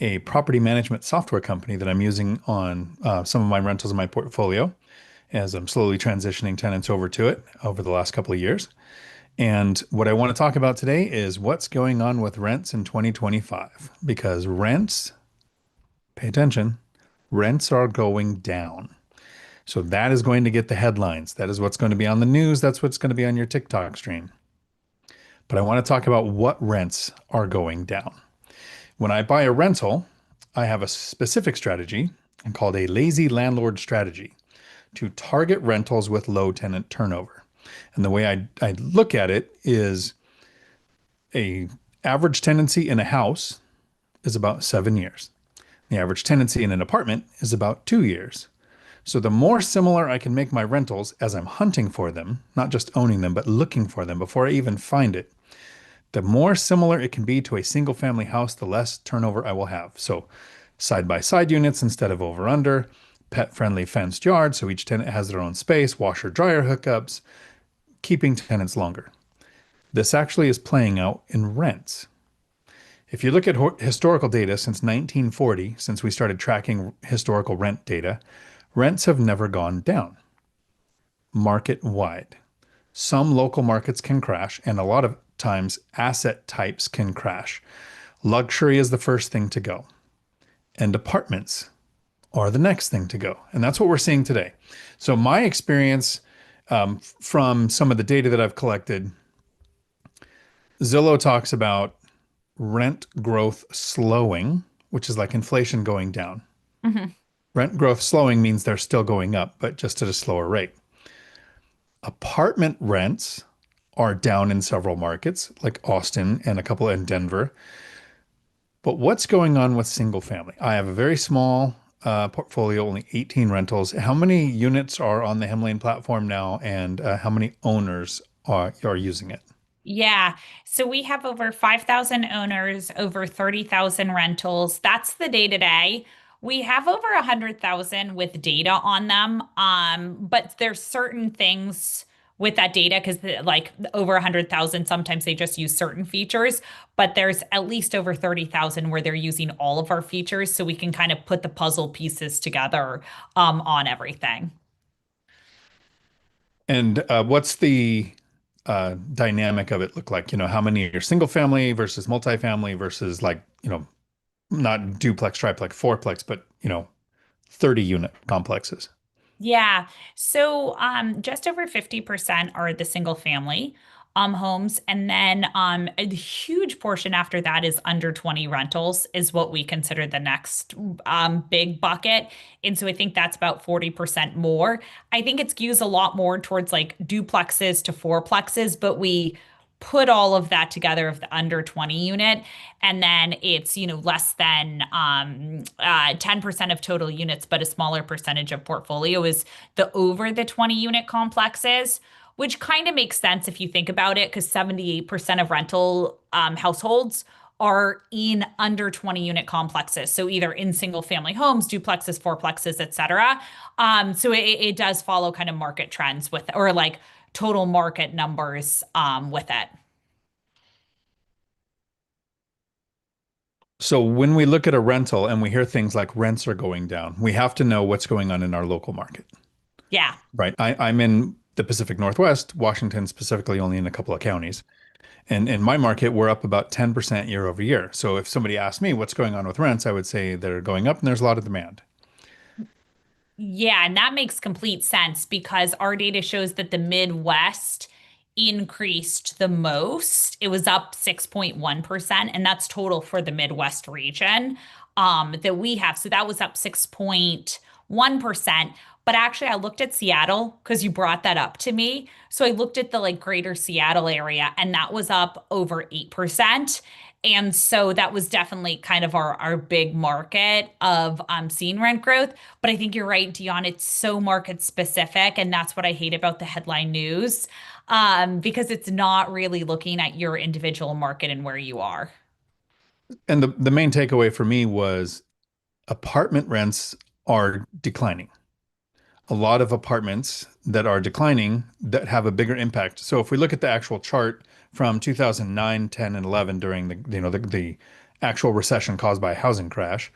a property management software company that I'm using on some of my rentals in my portfolio as I'm slowly transitioning tenants over to it over the last couple of years. And what I want to talk about today is what's going on with rents in 2025 because rents, pay attention, rents are going down. So that is going to get the headlines. That is what's going to be on the news. That's what's going to be on your TikTok stream. But I want to talk about what rents are going down. When I buy a rental, I have a specific strategy called a lazy landlord strategy to target rentals with low tenant turnover. And the way I look at it is a average tenancy in a house is about 7 years. The average tenancy in an apartment is about 2 years. So the more similar I can make my rentals as I'm hunting for them, not just owning them, but looking for them before I even find it, the more similar it can be to a single family house, the less turnover I will have. So side by side units instead of over under, pet friendly fenced yard. So each tenant has their own space, washer dryer hookups, keeping tenants longer. This actually is playing out in rents. If you look at historical data since 1940, since we started tracking historical rent data, rents have never gone down market wide. Some local markets can crash, and a lot of times asset types can crash. Luxury is the first thing to go, and apartments are the next thing to go. And that's what we're seeing today. So, my experience from some of the data that I've collected, Zillow talks about rent growth slowing, which is like inflation going down. Mhm. Rent growth slowing means they're still going up, but just at a slower rate. Apartment rents are down in several markets, like Austin and a couple in Denver. But what's going on with single family? I have a very small portfolio, only 18 rentals. How many units are on the Hemlain platform now, and how many owners are using it? Yeah. So we have over 5,000 owners, over 30,000 rentals. That's the day to day. We have over 100,000 with data on them. But there's certain things with that data because like over 100,000, sometimes they just use certain features, but there's at least over 30,000 where they're using all of our features so we can kind of put the puzzle pieces together on everything. And what's the dynamic of it look like? How many are single family versus multifamily versus like, not duplex, triplex, fourplex, but 30 unit complexes. Yeah. So just over 50% are the single family homes. And then a huge portion after that is under 20 rentals is what we consider the next big bucket. And so I think that's about 40% more. I think it skews a lot more towards like duplexes to fourplexes, but we put all of that together of the under 20 unit, and then it's less than 10% of total units, but a smaller percentage of portfolio is the over the 20 unit complexes, which kind of makes sense if you think about it, because 78% of rental households are in under 20 unit complexes, so either in single family homes, duplexes, fourplexes, etc. So it does follow kind of market trends with, or like total market numbers with it. So when we look at a rental and we hear things like rents are going down, we have to know what's going on in our local market, Yeah. right? I'm in the Pacific Northwest, Washington specifically only in a couple of counties. And in my market, we're up about 10% year over year. So if somebody asked me what's going on with rents, I would say they're going up and there's a lot of demand. Yeah, and that makes complete sense because our data shows that the Midwest increased the most. It was up 6.1%, and that's total for the Midwest region that we have. So that was up 6.1%. But actually, I looked at Seattle because you brought that up to me. So I looked at the like greater Seattle area, and that was up over 8%. And so that was definitely kind of our big market of seeing rent growth. But I think you're right, Dion. It's so market specific. And that's what I hate about the headline news, because it's not really looking at your individual market and where you are. And the main takeaway for me was apartment rents are declining. A lot of apartments that are declining that have a bigger impact. So if we look at the actual chart from 2009, 10, and 11 during the actual recession caused by a housing crash,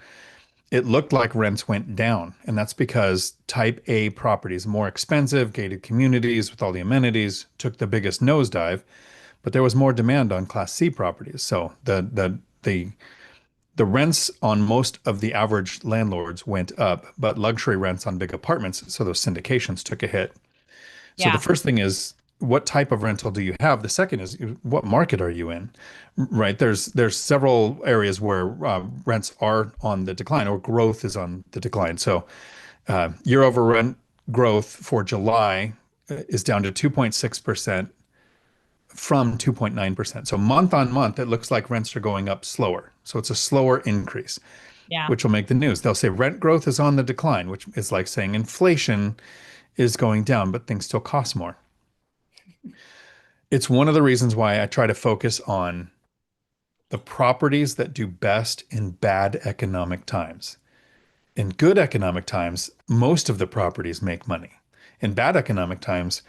it looked like rents went down. And that's because type A properties, more expensive, gated communities with all the amenities, took the biggest nosedive, but there was more demand on Class C properties. So the rents on most of the average landlords went up, but luxury rents on big apartments, so those syndications took a hit. So the Yeah. first thing is, what type of rental do you have? The second is, what market are you in? Right? There's several areas where rents are on the decline or growth is on the decline. So year over rent growth for July is down to 2.6% from 2.9%. So month on month, it looks like rents are going up slower. So it's a slower increase, Yeah. which will make the news. They'll say rent growth is on the decline, which is like saying inflation is going down, but things still cost more. It's one of the reasons why I try to focus on the properties that do best in bad economic times. In good economic times, most of the properties make money. In bad economic times,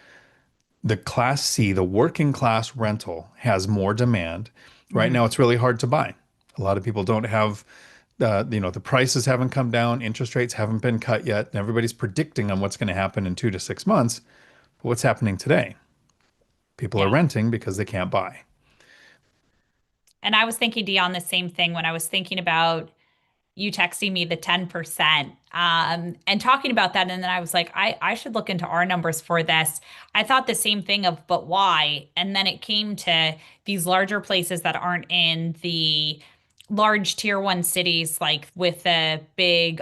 the Class C, the working class rental, has more demand. Right Mhm. now, it's really hard to buy. A lot of people don't have, the prices haven't come down, interest rates haven't been cut yet, and everybody's predicting on what's going to happen in 2 to 6 months. But what's happening today? People are Yeah. renting because they can't buy. And I was thinking, Dion, the same thing when I was thinking about you texting me the 10% and talking about that. And then I was like, I should look into our numbers for this. I thought the same thing of, but why? And then it came to these larger places that aren't in the large tier one cities, like with the big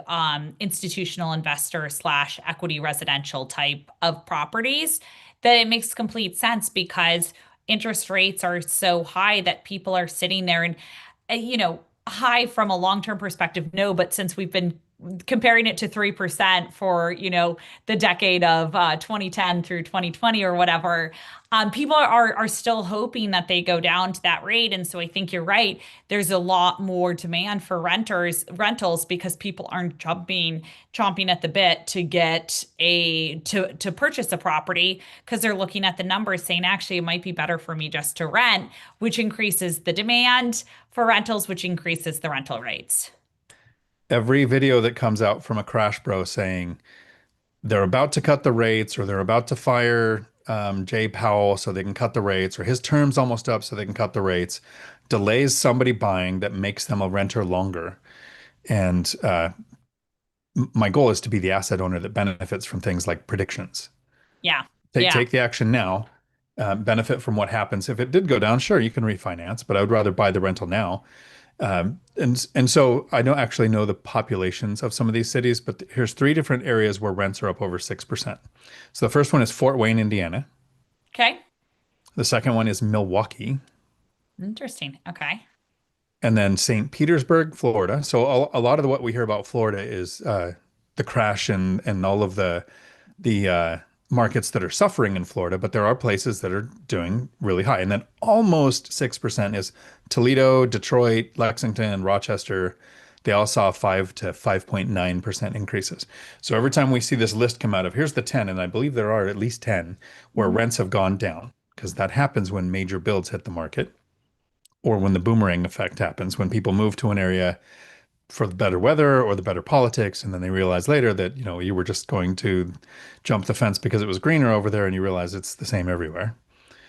institutional investor slash equity residential type of properties, that it makes complete sense because interest rates are so high that people are sitting there and, high from a long-term perspective, no, but since we've been comparing it to 3% for, the decade of 2010 through 2020 or whatever, people are still hoping that they go down to that rate. And so I think you're right. There's a lot more demand for rentals because people aren't chomping at the bit to get to purchase a property because they're looking at the numbers saying, actually, it might be better for me just to rent, which increases the demand for rentals, which increases the rental rates. Every video that comes out from a crash bro saying they're about to cut the rates or they're about to fire Jay Powell so they can cut the rates or his term's almost up so they can cut the rates delays somebody buying that makes them a renter longer. And my goal is to be the asset owner that benefits from things like predictions. Yeah. Take Yeah. the action now, benefit from what happens. If it did go down, sure, you can refinance, but I would rather buy the rental now. And so I don't actually know the populations of some of these cities, but here's three different areas where rents are up over 6%. So the first one is Fort Wayne, Indiana. Okay. The second one is Milwaukee, Interesting. Okay. and then St. Petersburg, Florida. So a lot of what we hear about Florida is the crash and all of the markets that are suffering in Florida, but there are places that are doing really high. And then almost 6% is Toledo, Detroit, Lexington, Rochester. They all saw 5 to 5.9% increases. So every time we see this list come out of here's the 10, and I believe there are at least 10 where Mhm. rents have gone down because that happens when major builds hit the market or when the boomerang effect happens, when people move to an area for the better weather or the better politics, and then they realize later that, you were just going to jump the fence because it was greener over there, and you realize it's the same everywhere.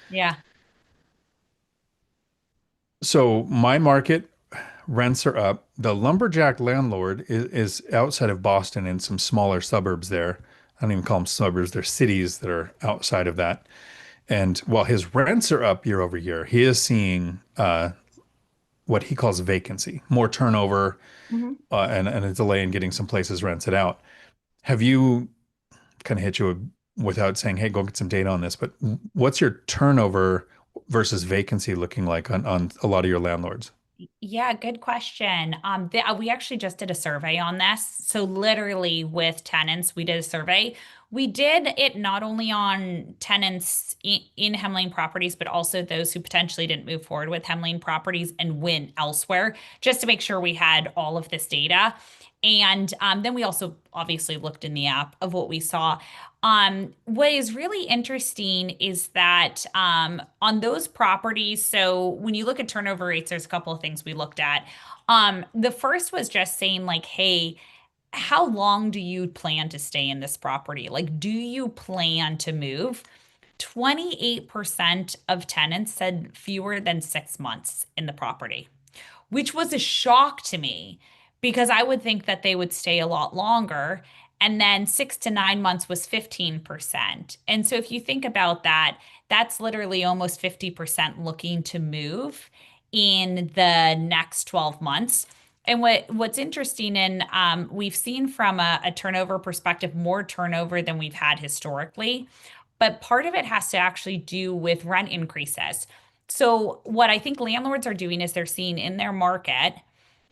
Yeah. So my market rents are up. The lumberjack landlord is outside of Boston in some smaller suburbs there. I don't even call them suburbs, they're cities that are outside of that. And while his rents are up year over year, he is seeing what he calls vacancy, more turnover, Mhm. and a delay in getting some places rented out. Have you kind of hit you without saying, hey, go get some data on this, but what's your turnover versus vacancy looking like on a lot of your landlords? Yeah, good question. We actually just did a survey on this. So literally with tenants, we did a survey. We did it not only on tenants in Hemlain properties, but also those who potentially didn't move forward with Hemlain properties and went elsewhere, just to make sure we had all of this data. And then we also obviously looked in the app of what we saw. What is really interesting is that on those properties, so when you look at turnover rates, there's a couple of things we looked at. The first was just saying, like, hey, how long do you plan to stay in this property? Like, do you plan to move? 28% of tenants said fewer than 6 months in the property, which was a shock to me because I would think that they would stay a lot longer. And then 6 to 9 months was 15%. And so if you think about that, that's literally almost 50% looking to move in the next 12 months. And what's interesting, and we've seen from a turnover perspective, more turnover than we've had historically. But part of it has to actually do with rent increases. So what I think landlords are doing is they're seeing in their market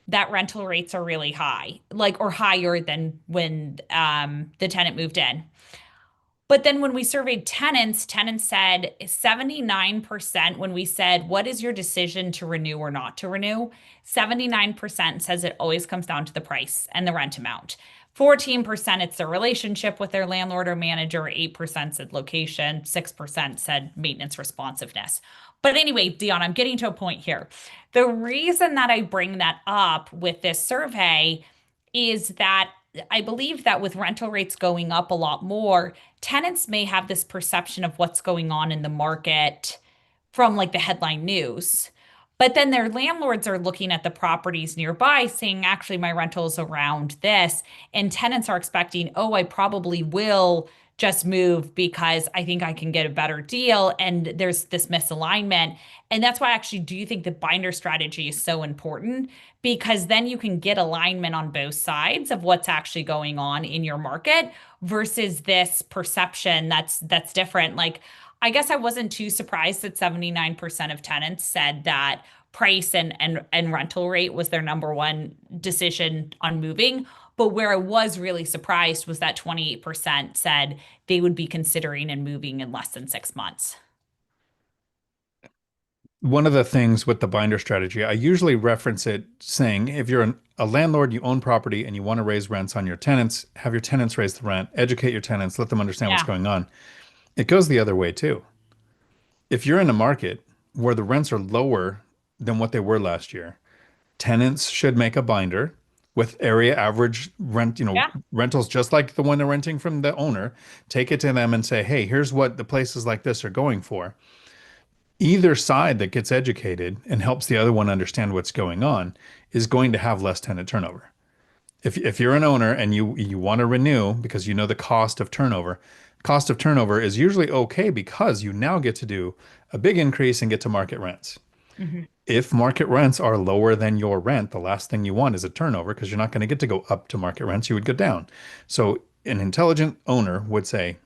that rental rates are really high, like or higher than when the tenant moved in. But then when we surveyed tenants, tenants said 79% when we said, what is your decision to renew or not to renew? 79% says it always comes down to the price and the rent amount. 14% it's their relationship with their landlord or manager, 8% said location, 6% said maintenance responsiveness. But anyway, Dion, I'm getting to a point here. The reason that I bring that up with this survey is that I believe that with rental rates going up a lot more, tenants may have this perception of what's going on in the market from like the headline news. But then their landlords are looking at the properties nearby saying, actually, my rental is around this. And tenants are expecting, oh, I probably will just move because I think I can get a better deal. And there's this misalignment. And that's why I actually do think the binder strategy is so important because then you can get alignment on both sides of what's actually going on in your market versus this perception that's different. Like I guess I wasn't too surprised that 79% of tenants said that price and rental rate was their number one decision on moving. But where I was really surprised was that 28% said they would be considering and moving in less than 6 months. One of the things with the binder strategy, I usually reference it saying if you're a landlord, you own property and you want to raise rents on your tenants, have your tenants raise the rent, educate your tenants, let them understand what's Yeah. going on. It goes the other way too. If you're in a market where the rents are lower than what they were last year, tenants should make a binder with area average rent, Yeah. rentals just like the one they're renting from the owner. Take it to them and say, hey, here's what the places like this are going for. Either side that gets educated and helps the other one understand what's going on is going to have less tenant turnover. If you're an owner and you want to renew because you know the cost of turnover is usually okay because you now get to do a big increase and get to market rents. Mhm. If market rents are lower than your rent, the last thing you want is a turnover because you're not going to get to go up to market rents. You would go down. So an intelligent owner would say,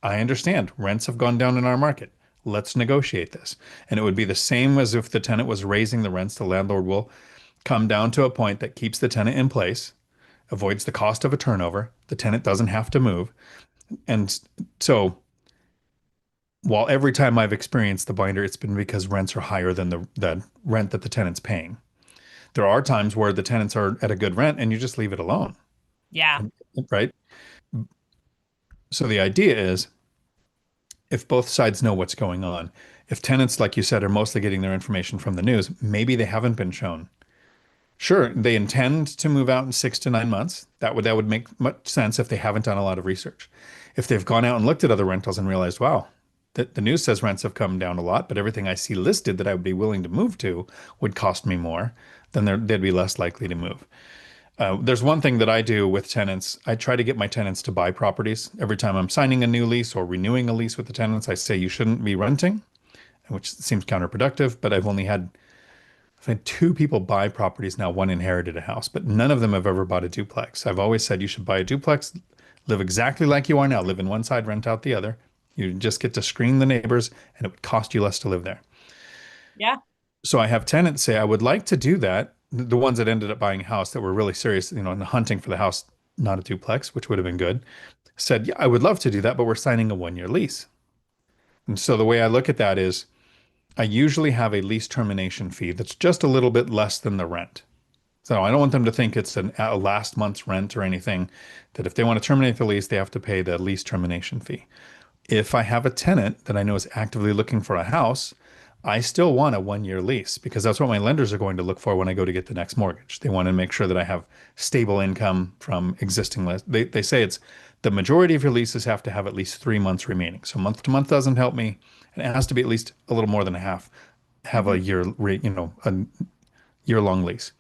I understand rents have gone down in our market. Let's negotiate this. And it would be the same as if the tenant was raising the rents. The landlord will come down to a point that keeps the tenant in place, avoids the cost of a turnover. The tenant doesn't have to move. And so while every time I've experienced the binder, it's been because rents are higher than the rent that the tenant's paying. There are times where the tenants are at a good rent and you just leave it alone, Yeah. right? So the idea is if both sides know what's going on, if tenants, like you said, are mostly getting their information from the news, maybe they haven't been shown. Sure, they intend to move out in 6 to 9 months. That would make much sense if they haven't done a lot of research. If they've gone out and looked at other rentals and realized, wow, the news says rents have come down a lot, but everything I see listed that I would be willing to move to would cost me more, then they'd be less likely to move. There's one thing that I do with tenants. I try to get my tenants to buy properties. Every time I'm signing a new lease or renewing a lease with the tenants, I say you shouldn't be renting, which seems counterproductive, but I've had two people buy properties now. One inherited a house, but none of them have ever bought a duplex. I've always said you should buy a duplex, live exactly like you are now, live in one side, rent out the other. You just get to screen the neighbors, and it would cost you less to live there. Yeah. So I have tenants say, I would like to do that. The ones that ended up buying a house that were really serious, and hunting for the house, not a duplex, which would have been good, said, yeah, I would love to do that, but we're signing a 1 year lease. And so the way I look at that is I usually have a lease termination fee that's just a little bit less than the rent. So I don't want them to think it's a last month's rent or anything, that if they want to terminate the lease, they have to pay the lease termination fee. If I have a tenant that I know is actively looking for a house, I still want a 1 year lease because that's what my lenders are going to look for when I go to get the next mortgage. They want to make sure that I have stable income from existing list. They say it's the majority of your leases have to have at least 3 months remaining. So month to month doesn't help me. And it has to be at least a little more than a half, have Mhm. a year, a year long lease.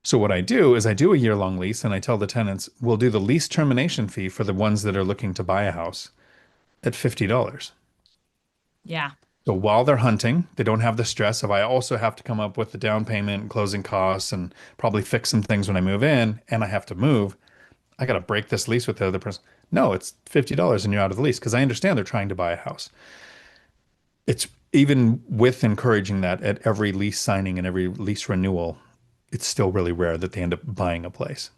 So what I do is I do a year long lease and I tell the tenants, we'll do the lease termination fee for the ones that are looking to buy a house at $50. Yeah. So while they're hunting, they don't have the stress of I also have to come up with the down payment and closing costs and probably fix some things when I move in and I have to move. I got to break this lease with the other person. No, it's $50 and you're out of the lease because I understand they're trying to buy a house. It's even with encouraging that at every lease signing and every lease renewal, it's still really rare that they end up buying a place.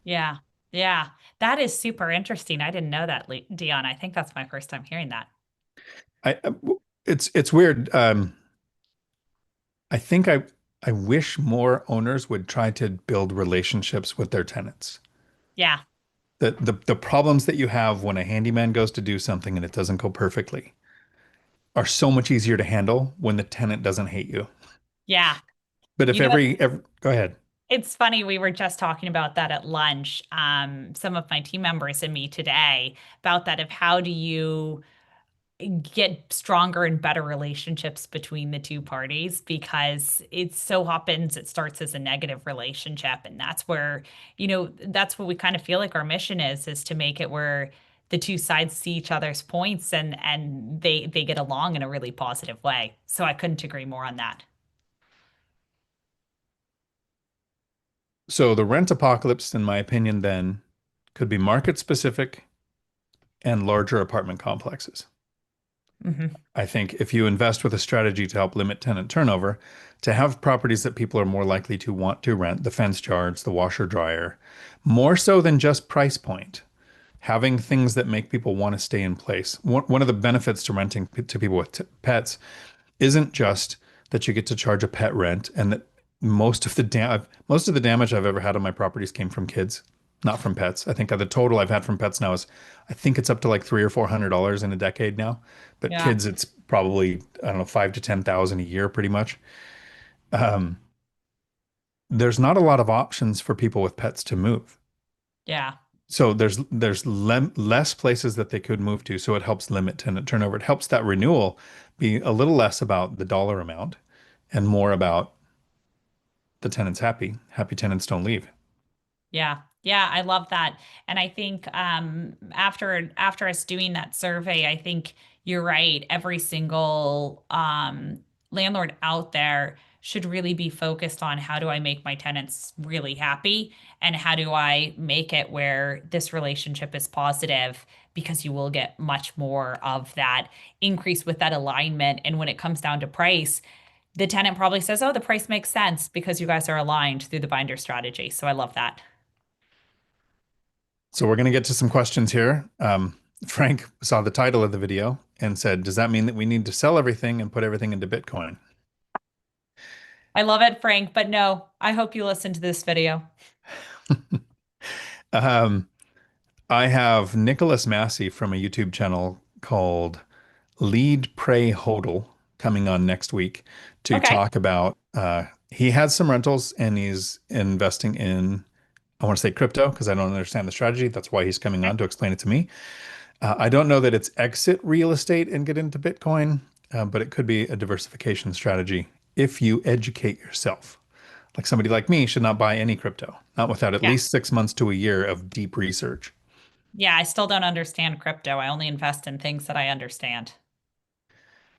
Yeah. Yeah. That is super interesting. I didn't know that, Dion. I think that's my first time hearing that. I it's weird. I think I wish more owners would try to build relationships with their tenants. Yeah. The problems that you have when a handyman goes to do something and it doesn't go perfectly are so much easier to handle when the tenant doesn't hate you. Yeah. But if You know, every go ahead. it's funny. We were just talking about that at lunch. Some of my team members and me today about that of how do you get stronger and better relationships between the two parties because it so happens it starts as a negative relationship and that's where that's what we kind of feel like our mission is to make it where the two sides see each other's points and they get along in a really positive way. So I couldn't agree more on that. So the rent apocalypse, in my opinion, then could be market specific and larger apartment complexes. Hmm. I think if you invest with a strategy to help limit tenant turnover, to have properties that people are more likely to want to rent, the fenced yards, the washer dryer, more so than just price point, having things that make people want to stay in place. One of the benefits to renting to people with pets isn't just that you get to charge a pet rent and that most of the damage I've ever had on my properties came from kids, not from pets. I think the total I've had from pets now is I think it's up to like $300 or $400 in a decade now. But Yeah. kids, it's probably, I don't know, 5 to 10,000 a year pretty much. Um, there's not a lot of options for people with pets to move. Yeah. So there's less places that they could move to, so it helps limit tenant turnover. It helps that renewal be a little less about the dollar amount and more about the tenant's happy. Happy tenants don't leave. Yeah. Yeah, I love that. And I think after us doing that survey, I think you're right. Every single landlord out there should really be focused on how do I make my tenants really happy and how do I make it where this relationship is positive because you will get much more of that increase with that alignment. And when it comes down to price, the tenant probably says, "Oh, the price makes sense because you guys are aligned through the binder strategy." So I love that. So we're going to get to some questions here. Frank saw the title of the video and said, "Does that mean that we need to sell everything and put everything into Bitcoin?" I love it, Frank, but no, I hope you listen to this video. Um, I have Nicholas Massey from a YouTube channel called Lead, Pray, Hodl coming on next week to Okay. talk about. He has some rentals and he's investing in, I want to say crypto because I don't understand the strategy. That's why he's coming Okay. on to explain it to me. I don't know that it's exit real estate and get into Bitcoin, but it could be a diversification strategy if you educate yourself. Like somebody like me should not buy any crypto, not without at Yeah. least 6 months to a year of deep research. Yeah, I still don't understand crypto. I only invest in things that I understand.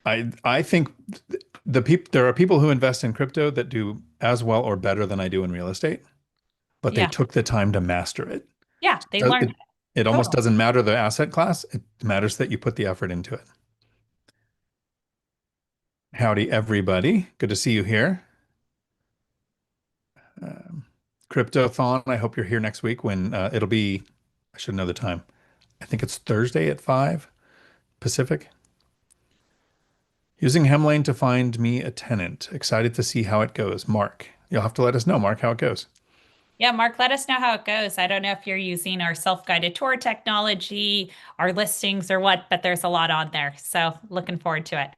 I think there are people who invest in crypto that do as well or better than I do in real estate, but they Yeah. took the time to master it. Yeah, they So learned it almost totally. doesn't matter the asset class. It matters that you put the effort into it. Howdy, everybody. Good to see you here. Um, Cryptothon. I hope you're here next week when it'll be, I should know the time. I think it's Thursday at 5 Pacific. Using Hemlain to find me a tenant. Excited to see how it goes. Mark. you'll have to let us know, Mark, how it goes. Yeah, Mark, let us know how it goes. I don't know if you're using our self-guided tour technology, our listings or what, but there's a lot on there. So looking forward to it.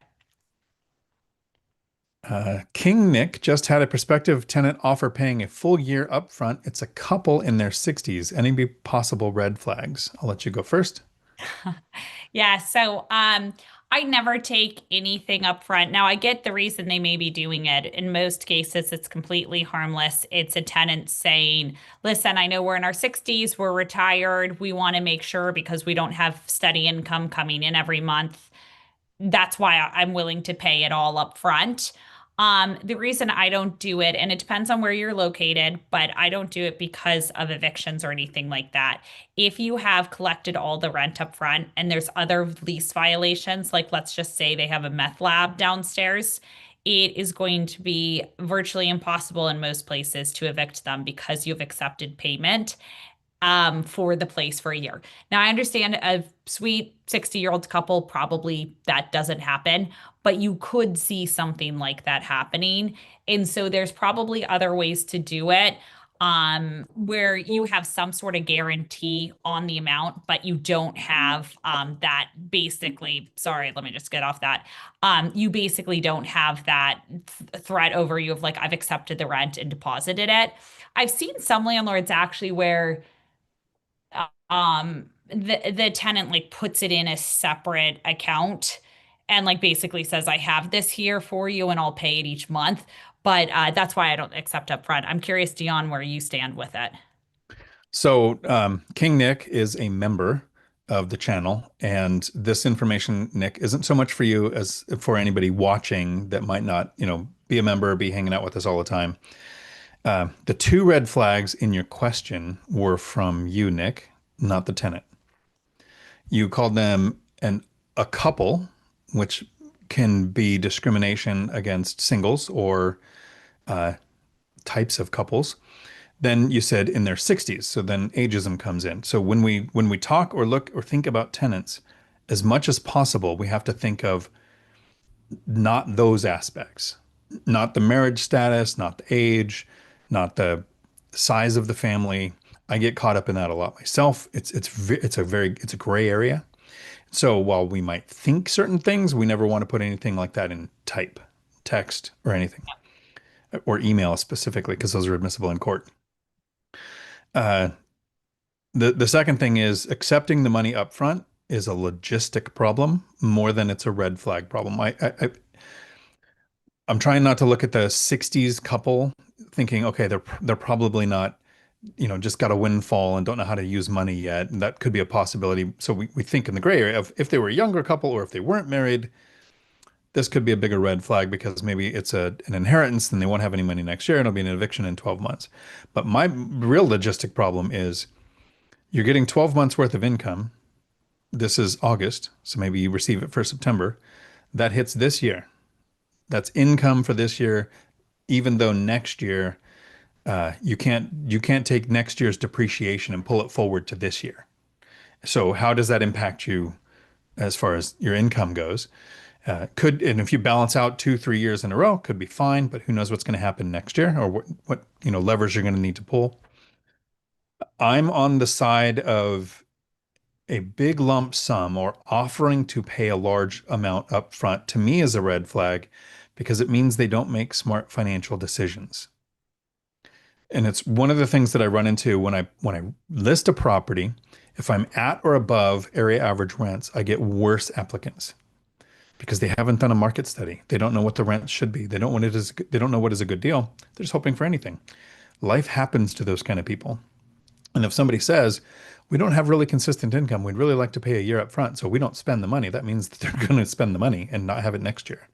King Nick just had a prospective tenant offer paying a full year upfront. It's a couple in their 60s. Any possible red flags? I'll let you go first. Yeah, so I never take anything up front. Now I get the reason they may be doing it. In most cases, it's completely harmless. It's a tenant saying, listen, I know we're in our 60s, we're retired, we want to make sure because we don't have steady income coming in every month. That's why I'm willing to pay it all up front. The reason I don't do it, and it depends on where you're located, but I don't do it because of evictions or anything like that. If you have collected all the rent up front and there's other lease violations, like let's just say they have a meth lab downstairs, it is going to be virtually impossible in most places to evict them because you've accepted payment for the place for a year. Now, I understand a sweet 60-year-old couple, probably that doesn't happen, but you could see something like that happening. And so there's probably other ways to do it where you have some sort of guarantee on the amount, but you don't have that basically, sorry, let me just get off that. You basically don't have that threat over you of like, I've accepted the rent and deposited it. I've seen some landlords actually where the tenant like puts it in a separate account and like basically says I have this here for you and I'll pay it each month, but that's why I don't accept upfront. I'm curious, Dion, where you stand with it. So, King Nick is a member of the channel, and this information, Nick, isn't so much for you as for anybody watching that might not, be a member, be hanging out with us all the time. The two red flags in your question were from you, Nick, not the tenant. You called them a couple, which can be discrimination against singles or types of couples. Then you said in their 60s, so then ageism comes in. So when we talk or look or think about tenants, as much as possible, we have to think of not those aspects, not the marriage status, not the age, not the size of the family. I get caught up in that a lot myself. It's a gray area. So while we might think certain things, we never want to put anything like that in type, text, or anything, or email specifically, because those are admissible in court. Uh, the second thing is accepting the money up front is a logistic problem more than it's a red flag problem. I'm trying not to look at the 60s couple thinking, okay, they're probably not, just got a windfall and don't know how to use money yet. And that could be a possibility. So we think in the gray area of if they were a younger couple or if they weren't married, this could be a bigger red flag because maybe it's an inheritance and they won't have any money next year and it'll be an eviction in 12 months. But my real logistic problem is you're getting 12 months worth of income. This is August, so maybe you receive it for September. That hits this year. That's income for this year, even though next year you can't take next year's depreciation and pull it forward to this year. So how does that impact you as far as your income goes? And if you balance out 2, 3 years in a row, could be fine, but who knows what's going to happen next year or what levers you're going to need to pull. I'm on the side of a big lump sum or offering to pay a large amount up front to me is a red flag because it means they don't make smart financial decisions. And it's one of the things that I run into when I list a property. If I'm at or above area average rents, I get worse applicants because they haven't done a market study. They don't know what the rent should be. They don't know what is a good deal. They're just hoping for anything. Life happens to those kind of people. And if somebody says, we don't have really consistent income, we'd really like to pay a year up front, so we don't spend the money, that means that they're going to spend the money and not have it next year.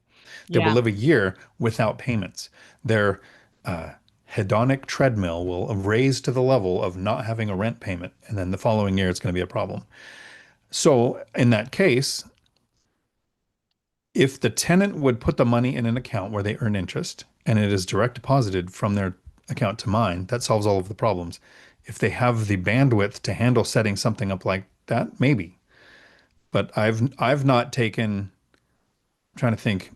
They will Yeah. live a year without payments. Their hedonic treadmill will raise to the level of not having a rent payment. And then the following year, it's going to be a problem. So in that case, if the tenant would put the money in an account where they earn interest and it is direct deposited from their account to mine, that solves all of the problems. If they have the bandwidth to handle setting something up like that, maybe. But I've not taken, I'm trying to think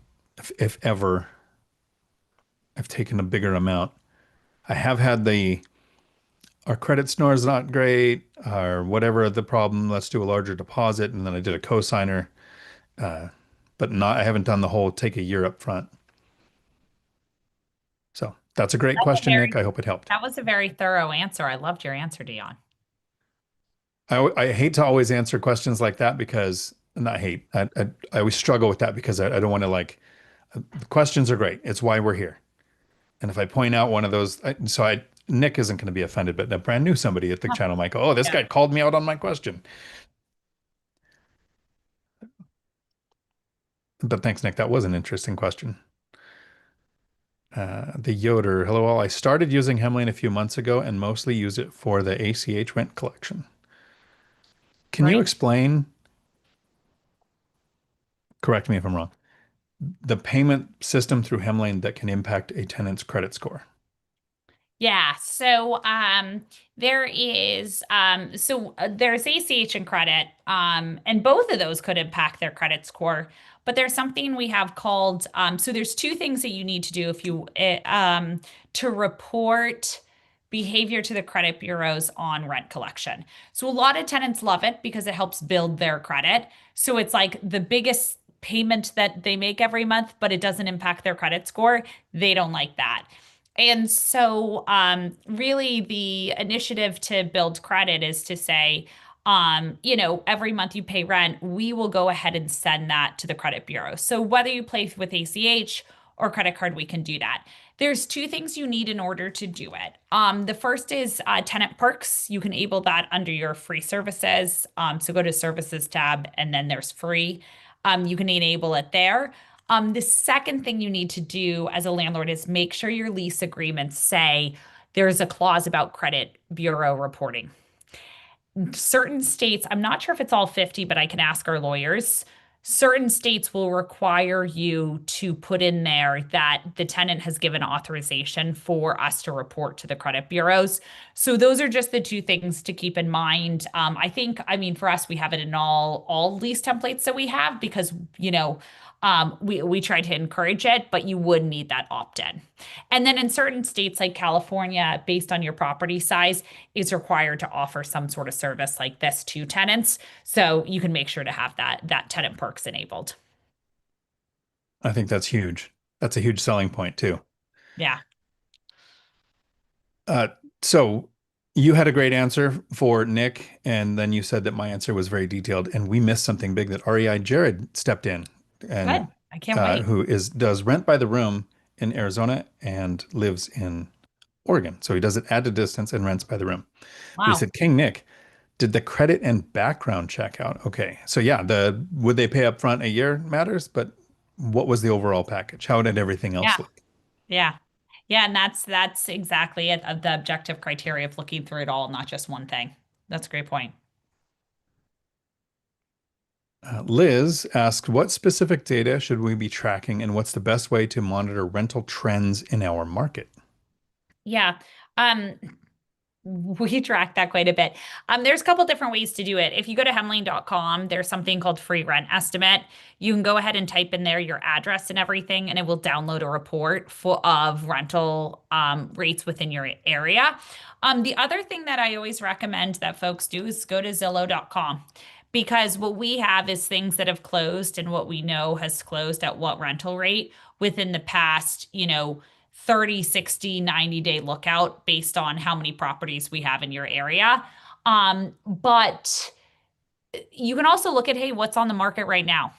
if ever I've taken a bigger amount. I have had our credit score is not great or whatever the problem. Let's do a larger deposit. And then I did a cosigner, uh, but not, I haven't done the whole take a year up front. So that's a great That's a question, Nick. very, I hope it helped. that was a very thorough answer. I loved your answer, Dion. I hate to always answer questions like that because, not hate, I always struggle with that because I don't want to the questions are great. It's why we're here. And if I point out one of those, Nick isn't going to be offended, but a brand new somebody at the Huh. channel might go, "Oh, this Yeah. guy called me out on my question." But thanks, Nick. That was an interesting question. The Yoder, hello all. I started using Hemlain a few months ago and mostly use it for the ACH rent collection. Can you Great. explain, correct me if I'm wrong, the payment system through Hemlain that can impact a tenant's credit score? Yeah, so there's ACH and credit, and both of those could impact their credit score. But there's something we have called so there's two things that you need to do if you to report behavior to the credit bureaus on rent collection. So a lot of tenants love it because it helps build their credit. So it's like the biggest payment that they make every month, but it doesn't impact their credit score. They don't like that. And so, really, the initiative to build credit is to say, every month you pay rent, we will go ahead and send that to the credit bureau. So, whether you pay with ACH or credit card, we can do that. There's two things you need in order to do it. The first is tenant perks. You can enable that under your free services. So, go to services tab and then there's free. You can enable it there. The second thing you need to do as a landlord is make sure your lease agreements say there's a clause about credit bureau reporting. Certain states, I'm not sure if it's all 50, but I can ask our lawyers. Certain states will require you to put in there that the tenant has given authorization for us to report to the credit bureaus. So those are just the two things to keep in mind. I mean, for us, we have it in all lease templates that we have because, we try to encourage it, but you would need that opt-in. And then in certain states like California, based on your property size, is required to offer some sort of service like this to tenants. So you can make sure to have that tenant perks enabled. I think that's huge. That's a huge selling point too. Yeah. Uh, so you had a great answer for Nick, and then you said that my answer was very detailed, and we missed something big that REI Jared stepped in and Good. I can't wait. who does rent by the room in Arizona and lives in Oregon. So he does it at a distance and rents by the room. But he Wow. said, King Nick, did the credit and background check out? Okay. So yeah, the would they pay up front a year matters, but what was the overall package? How did everything Yeah. else look? Yeah. Yeah. And that's exactly it of the objective criteria of looking through it all, not just one thing. That's a great point. Liz asked, what specific data should we be tracking and what's the best way to monitor rental trends in our market? Yeah. Um, we track that quite a bit. There's a couple different ways to do it. If you go to hemlain.com, there's something called free rent estimate. You can go ahead and type in there your address and everything, and it will download a report of rental rates within your area. The other thing that I always recommend that folks do is go to Zillow.com because what we have is things that have closed and what we know has closed at what rental rate within the past, 30, 60, 90-day lookout based on how many properties we have in your area. But you can also look at, hey, what's on the market right now?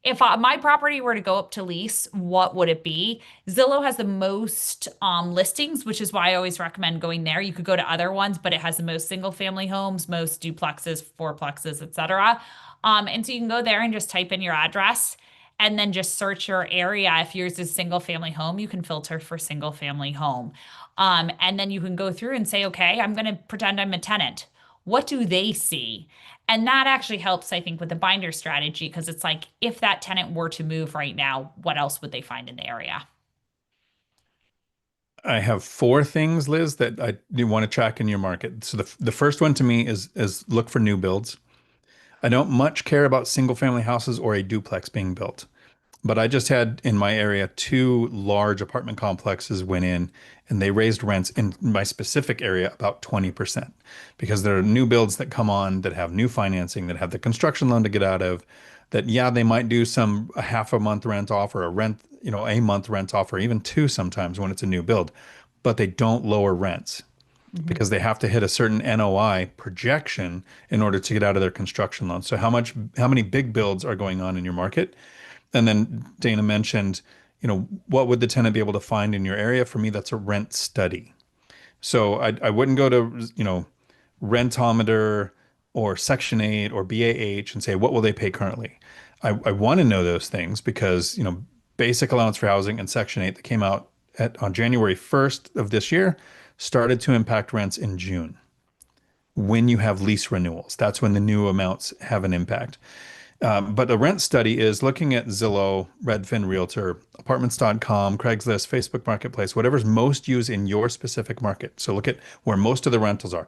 If my property were to go up to lease, what would it be? Zillow has the most listings, which is why I always recommend going there. You could go to other ones, but it has the most single family homes, most duplexes, fourplexes, etc. And so you can go there and just type in your address and then just search your area. If yours is single family home, you can filter for single family home. And then you can go through and say, okay, I'm going to pretend I'm a tenant. What do they see? And that actually helps, I think, with the binder strategy because it's like if that tenant were to move right now, what else would they find in the area? I have four things, Liz, that I do want to track in your market. So the first one to me is look for new builds. I don't much care about single family houses or a duplex being built. But I just had in my area two large apartment complexes went in and they raised rents in my specific area about 20% because there are new builds that come on that have new financing, that have the construction loan to get out of, that, yeah, they might do some a half a month rent off or a rent, a month rent off or even two sometimes when it's a new build, but they don't lower rents Mhm. because they have to hit a certain NOI projection in order to get out of their construction loan. So how many big builds are going on in your market? And then Dana mentioned, what would the tenant be able to find in your area? For me, that's a rent study. So I wouldn't go to, Rentometer or Section 8 or BAH and say, what will they pay currently? I want to know those things because, basic allowance for housing and Section 8 that came out on January 1st of this year started to impact rents in June. When you have lease renewals, that's when the new amounts have an impact. But a rent study is looking at Zillow, Redfin Realtor, Apartments.com, Craigslist, Facebook Marketplace, whatever's most used in your specific market. So look at where most of the rentals are.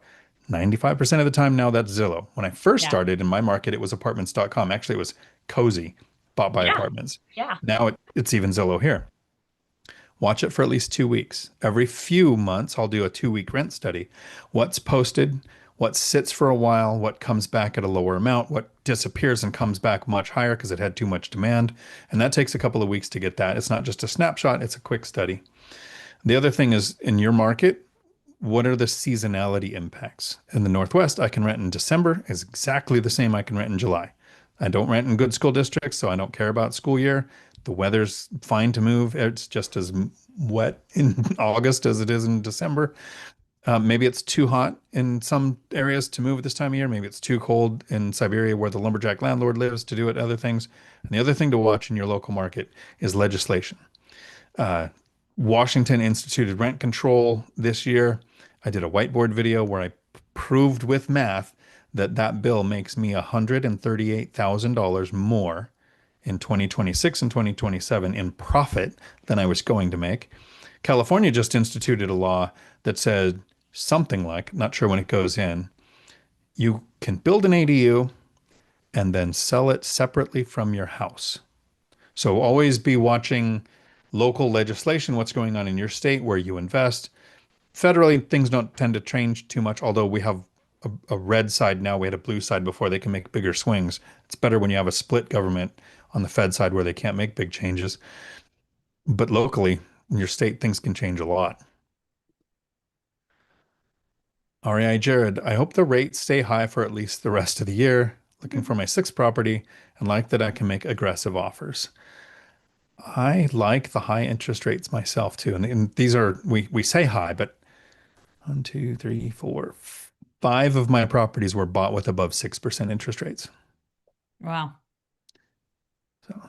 95% of the time now that's Zillow. When I first Yeah. started in my market, it was Apartments.com. Actually, it was Cozy, bought by Yeah. apartments. Yeah. Now it's even Zillow here. Watch it for at least 2 weeks. Every few months, I'll do a 2 week rent study. What's posted, what sits for a while, what comes back at a lower amount, what disappears and comes back much higher because it had too much demand. And that takes a couple of weeks to get that. It's not just a snapshot, it's a quick study. The other thing is in your market, what are the seasonality impacts? In the Northwest, I can rent in December is exactly the same I can rent in July. I don't rent in good school districts, so I don't care about school year. The weather's fine to move. It's just as wet in August as it is in December. Maybe it's too hot in some areas to move at this time of year. Maybe it's too cold in Siberia where the lumberjack landlord lives to do it, other things. And the other thing to watch in your local market is legislation. Uh, Washington instituted rent control this year. I did a whiteboard video where I proved with math that that bill makes me $138,000 more in 2026 and 2027 in profit than I was going to make. California just instituted a law that said something like, not sure when it goes in, you can build an ADU and then sell it separately from your house. So always be watching local legislation, what's going on in your state, where you invest. Federally, things don't tend to change too much, although we have a red side now. We had a blue side before. They can make bigger swings. It's better when you have a split government on the Fed side where they can't make big changes. But locally, in your state, things can change a lot. REI Jared, I hope the rates stay high for at least the rest of the year. Looking for my sixth property and like that I can make aggressive offers. I like the high interest rates myself too. And these are, we say high, but one, two, three, four, five of my properties were bought with above 6% interest rates. Wow. So,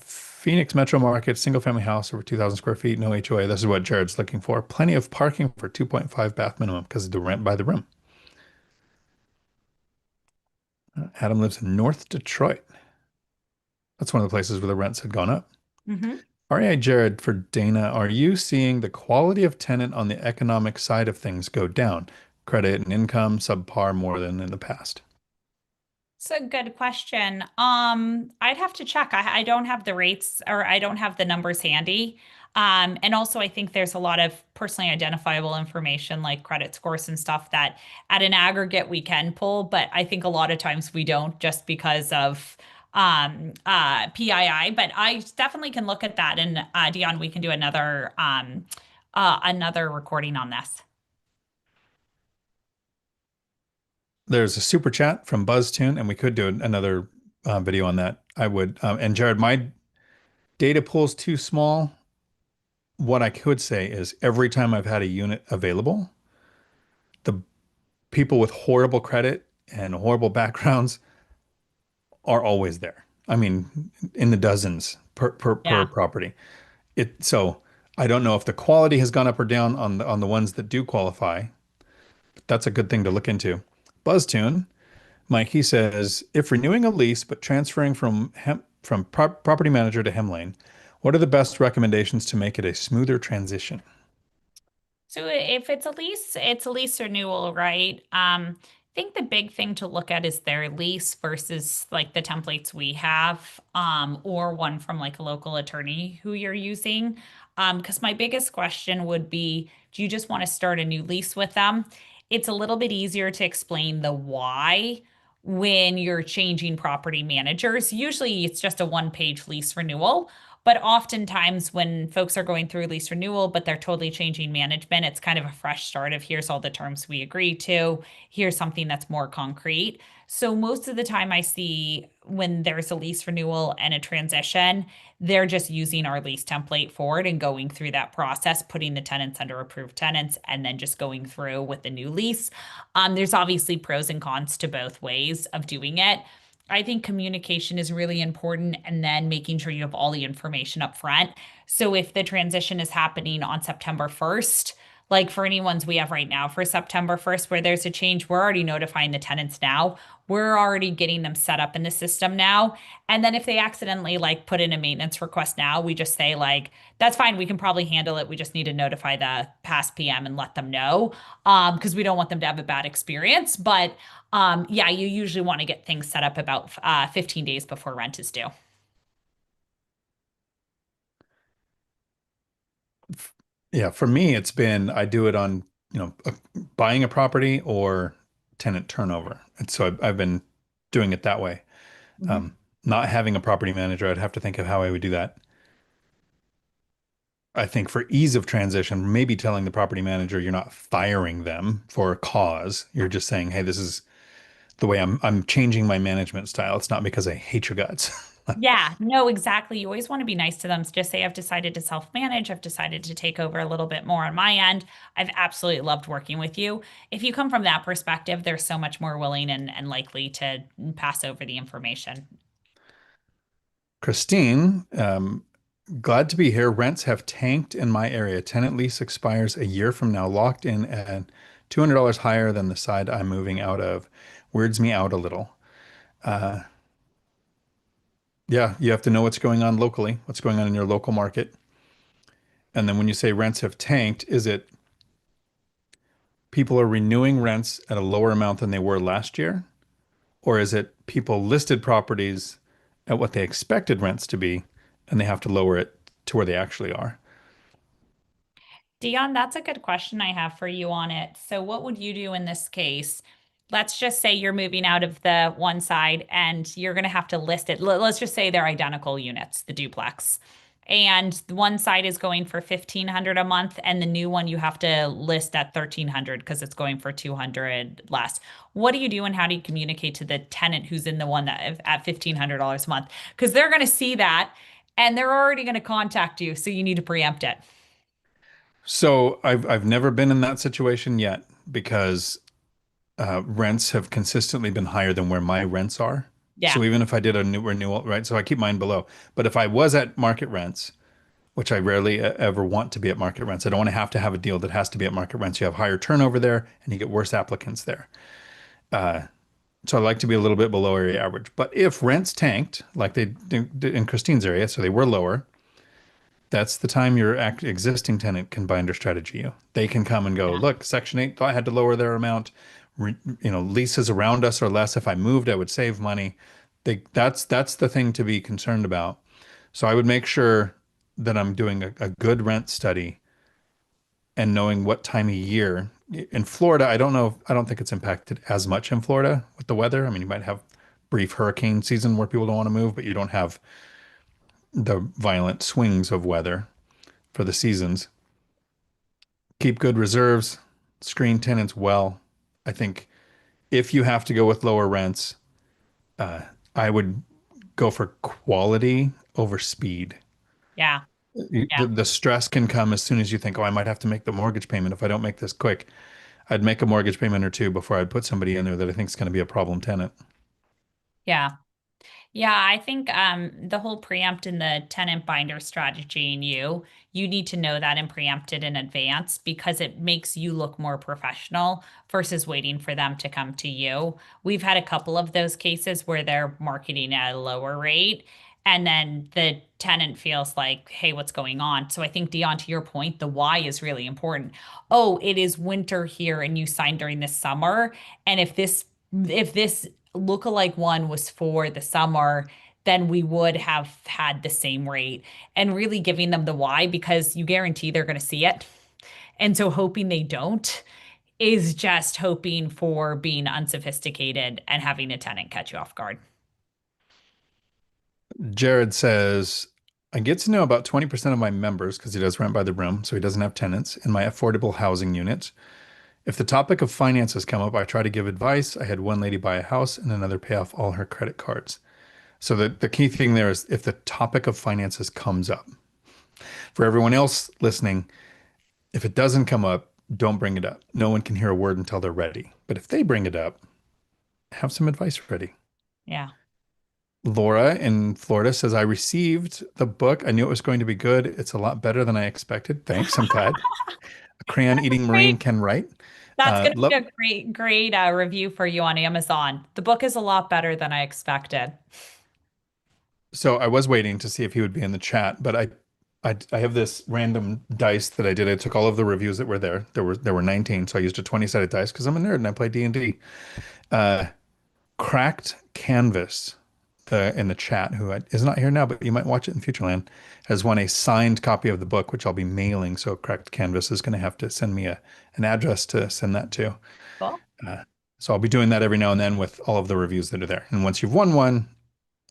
Phoenix Metro Market, single family house over 2,000 square feet, no HOA. This is what Jared's looking for. Plenty of parking for 2.5 bath minimum because of the rent by the room. Adam lives in North Detroit. That's one of the places where the rents had gone up. Hmm. REI Jared for Dana, are you seeing the quality of tenant on the economic side of things go down? Credit and income subpar more than in the past. It's a good question. I'd have to check. I don't have the rates or I don't have the numbers handy. And also I think there's a lot of personally identifiable information like credit scores and stuff that at an aggregate we can pull, but I think a lot of times we don't just because of PII. But I definitely can look at that. And Dion, we can do another recording on this. There's a super chat from BuzzTune, and we could do another video on that. I would, and Jared, my data pool's too small. What I could say is every time I've had a unit available, the people with horrible credit and horrible backgrounds are always there. I mean, in the dozens per Yeah. property. So I don't know if the quality has gone up or down on the ones that do qualify. That's a good thing to look into. BuzzTune, Mike, he says, if renewing a lease but transferring from property manager to Hemlain, what are the best recommendations to make it a smoother transition? So if it's a lease renewal, right? Think the big thing to look at is their lease versus like the templates we have, or one from like a local attorney who you're using. Because my biggest question would be, do you just want to start a new lease with them? It's a little bit easier to explain the why when you're changing property managers. Usually it's just a one-page lease renewal. But oftentimes, when folks are going through lease renewal, but they're totally changing management, it's kind of a fresh start of here's all the terms we agree to, here's something that's more concrete. So most of the time I see when there's a lease renewal and a transition, they're just using our lease template for it and going through that process, putting the tenants under approved tenants, and then just going through with the new lease. There's obviously pros and cons to both ways of doing it. I think communication is really important and then making sure you have all the information up front. So if the transition is happening on September 1st, like for any ones we have right now for September 1st, where there's a change, we're already notifying the tenants now. We're already getting them set up in the system now. And then if they accidentally like put in a maintenance request now, we just say like, that's fine. We can probably handle it. We just need to notify the past PM and let them know. Because we don't want them to have a bad experience. But yeah, you usually want to get things set up about 15 days before rent is due. Yeah, for me, it's been I do it on, buying a property or tenant turnover. And so I've been doing it that way. Mhm. Um, Not having a property manager, I'd have to think of how I would do that. I think for ease of transition, maybe telling the property manager you're not firing them for a cause. You're just saying, hey, this is the way I'm changing my management style. It's not because I hate your guts. Yeah, no, exactly. You always want to be nice to them. Just say, I've decided to self-manage. I've decided to take over a little bit more on my end. I've absolutely loved working with you. If you come from that perspective, they're so much more willing and likely to pass over the information. Christine, glad to be here. Rents have tanked in my area. Tenant lease expires a year from now, locked in at $200 higher than the side I'm moving out of. Weirds me out a little. Uh, yeah, you have to know what's going on locally, what's going on in your local market. And then when you say rents have tanked, is it people are renewing rents at a lower amount than they were last year? Or is it people listed properties at what they expected rents to be and they have to lower it to where they actually are? Dion, that's a good question I have for you on it. So, what would you do in this case? Let's just say you're moving out of the one side and you're going to have to list it. Let's just say they're identical units, the duplex. And the one side is going for 1,500 a month, and the new one you have to list at 1,300 because it's going for 200 less. What do you do and how do you communicate to the tenant who's in the one that at $1,500 a month? Because they're going to see that and they're already going to contact you. So you need to preempt it. So I've never been in that situation yet because rents have consistently been higher than where my rents are. Yeah. So even if I did a new renewal, right? So I keep mine below. But if I was at market rents, which I rarely ever want to be at market rents, I don't want to have a deal that has to be at market rents. You have higher turnover there and you get worse applicants there. Uh, so I like to be a little bit below area average. But if rents tanked, like they did in Christine's area, so they were lower, that's the time your existing tenant can binder strategy you. They can come and go, Yeah. look, Section 8 thought I had to lower their amount. Leases around us are less. If I moved, I would save money. That's the thing to be concerned about. So I would make sure that I'm doing a good rent study and knowing what time of year. In Florida, I don't know. I don't think it's impacted as much in Florida with the weather. I mean, you might have brief hurricane season where people don't want to move, but you don't have the violent swings of weather for the seasons. Keep good reserves, screen tenants well. I think if you have to go with lower rents, uh, I would go for quality over speed. Yeah. The, Yeah. the stress can come as soon as you think, oh, I might have to make the mortgage payment if I don't make this quick. I'd make a mortgage payment or two before I'd put somebody in there that I think is going to be a problem tenant. Yeah. Yeah, I think the whole preempt and the tenant binder strategy in you need to know that and preempt it in advance because it makes you look more professional versus waiting for them to come to you. We've had a couple of those cases where they're marketing at a lower rate And then the tenant feels like, hey, what's going on? So I think, Dion, to your point, the why is really important. Oh, it is winter here and you signed during the summer. And if this lookalike one was for the summer, then we would have had the same rate, and really giving them the why because you guarantee they're going to see it. And so hoping they don't is just hoping for being unsophisticated and having a tenant catch you off guard. Jared says, I get to know about 20% of my members because he does rent by the room, so he doesn't have tenants in my affordable housing unit. If the topic of finances come up, I try to give advice. I had one lady buy a house and another pay off all her credit cards. So the key thing there is if the topic of finances comes up. For everyone else listening, if it doesn't come up, don't bring it up. No one can hear a word until they're ready. But if they bring it up, have some advice ready. Yeah. Laura in Florida says, I received the book. I knew it was going to be good. It's a lot better than I expected. Thanks. I'm glad. A crayon eating Marine Great. can write. That's going to be Love. a great review for you on Amazon. The book is a lot better than I expected. So I was waiting to see if he would be in the chat, but I have this random dice that I did. I took all of the reviews that were there. There were 19, so I used a 20-sided dice because I'm a nerd and I play D&D. Uh, Cracked Canvas in the chat, who is not here now, but you might watch it in Futureland, has won a signed copy of the book, which I'll be mailing. So Cracked Canvas is going to have to send me an address to send that to. Cool. Uh, so I'll be doing that every now and then with all of the reviews that are there. And once you've won one,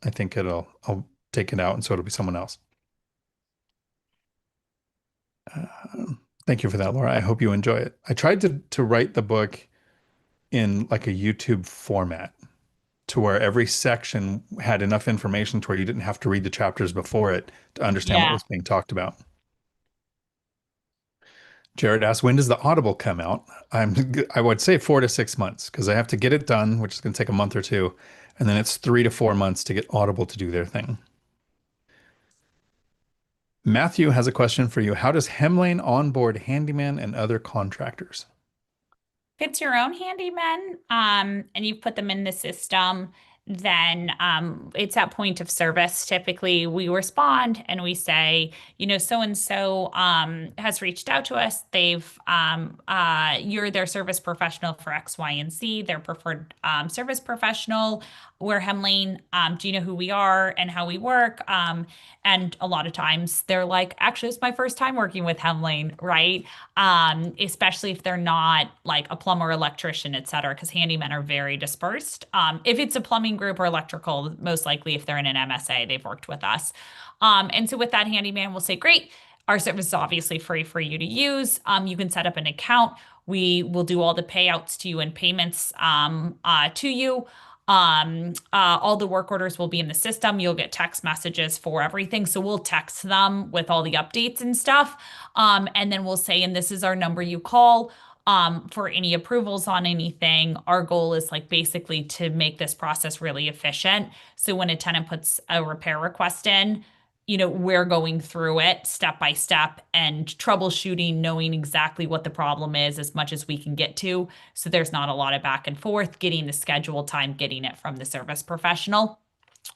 I think I'll take it out, and so it'll be someone else. Thank you for that, Laura. I hope you enjoy it. I tried to write the book in like a YouTube format to where every section had enough information to where you didn't have to read the chapters before it to understand what Yeah. was being talked about. Jared asked, when does the Audible come out? I would say 4 to 6 months because I have to get it done, which is going to take a month or two, and then it's 3 to 4 months to get Audible to do their thing. Matthew has a question for you. How does Hemlain onboard handyman and other contractors? If it's your own handyman, and you put them in the system, then it's at point of service. Typically, we respond and we say, so and so has reached out to us. You're their service professional for X, Y, and Z. Their preferred service professional. We're Hemlain. Do you know who we are and how we work? And a lot of times they're like, actually, it's my first time working with Hemlain, right? Especially if they're not like a plumber, electrician, et cetera, because handymen are very dispersed. If it's a plumbing group or electrical, most likely if they're in an MSA, they've worked with us. And so with that handyman, we'll say, great, our service is obviously free for you to use. You can set up an account. We will do all the payouts to you and payments to you. All the work orders will be in the system. You'll get text messages for everything. So we'll text them with all the updates and stuff. And then we'll say, and this is our number you call for any approvals on anything. Our goal is like basically to make this process really efficient. So when a tenant puts a repair request in, we're going through it step by step and troubleshooting, knowing exactly what the problem is as much as we can get to. So there's not a lot of back and forth, getting the schedule time, getting it from the service professional.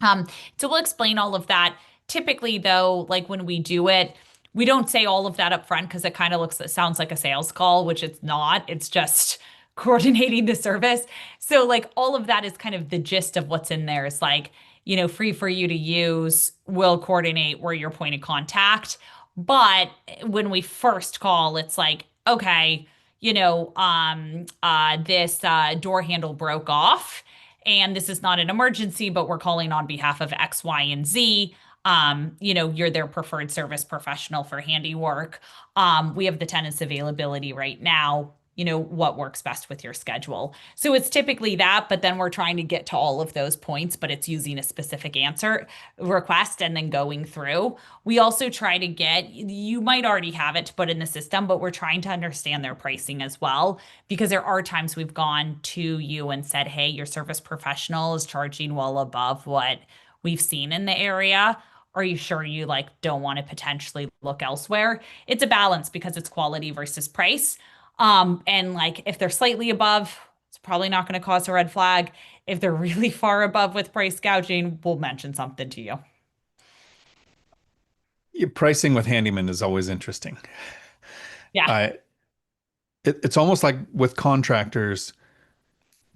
So we'll explain all of that. Typically, though, like when we do it, we don't say all of that up front because it sounds like a sales call, which it's not. It's just coordinating the service. So like all of that is kind of the gist of what's in there. It's like, free for you to use. We'll coordinate. We're your point of contact. But when we first call, it's like, okay, this door handle broke off and this is not an emergency, but we're calling on behalf of X, Y, and Z. You're their preferred service professional for handiwork. We have the tenants availability right now. What works best with your schedule. So it's typically that, but then we're trying to get to all of those points, but it's using a specific answer request and then going through. We also try to you might already have it to put in the system, but we're trying to understand their pricing as well, because there are times we've gone to you and said, hey, your service professional is charging well above what we've seen in the area. Are you sure you don't want to potentially look elsewhere? It's a balance because it's quality versus price. And if they're slightly above, it's probably not going to cause a red flag. If they're really far above with price gouging, we'll mention something to you. Pricing with handyman is always interesting. Yeah. I it's almost like with contractors,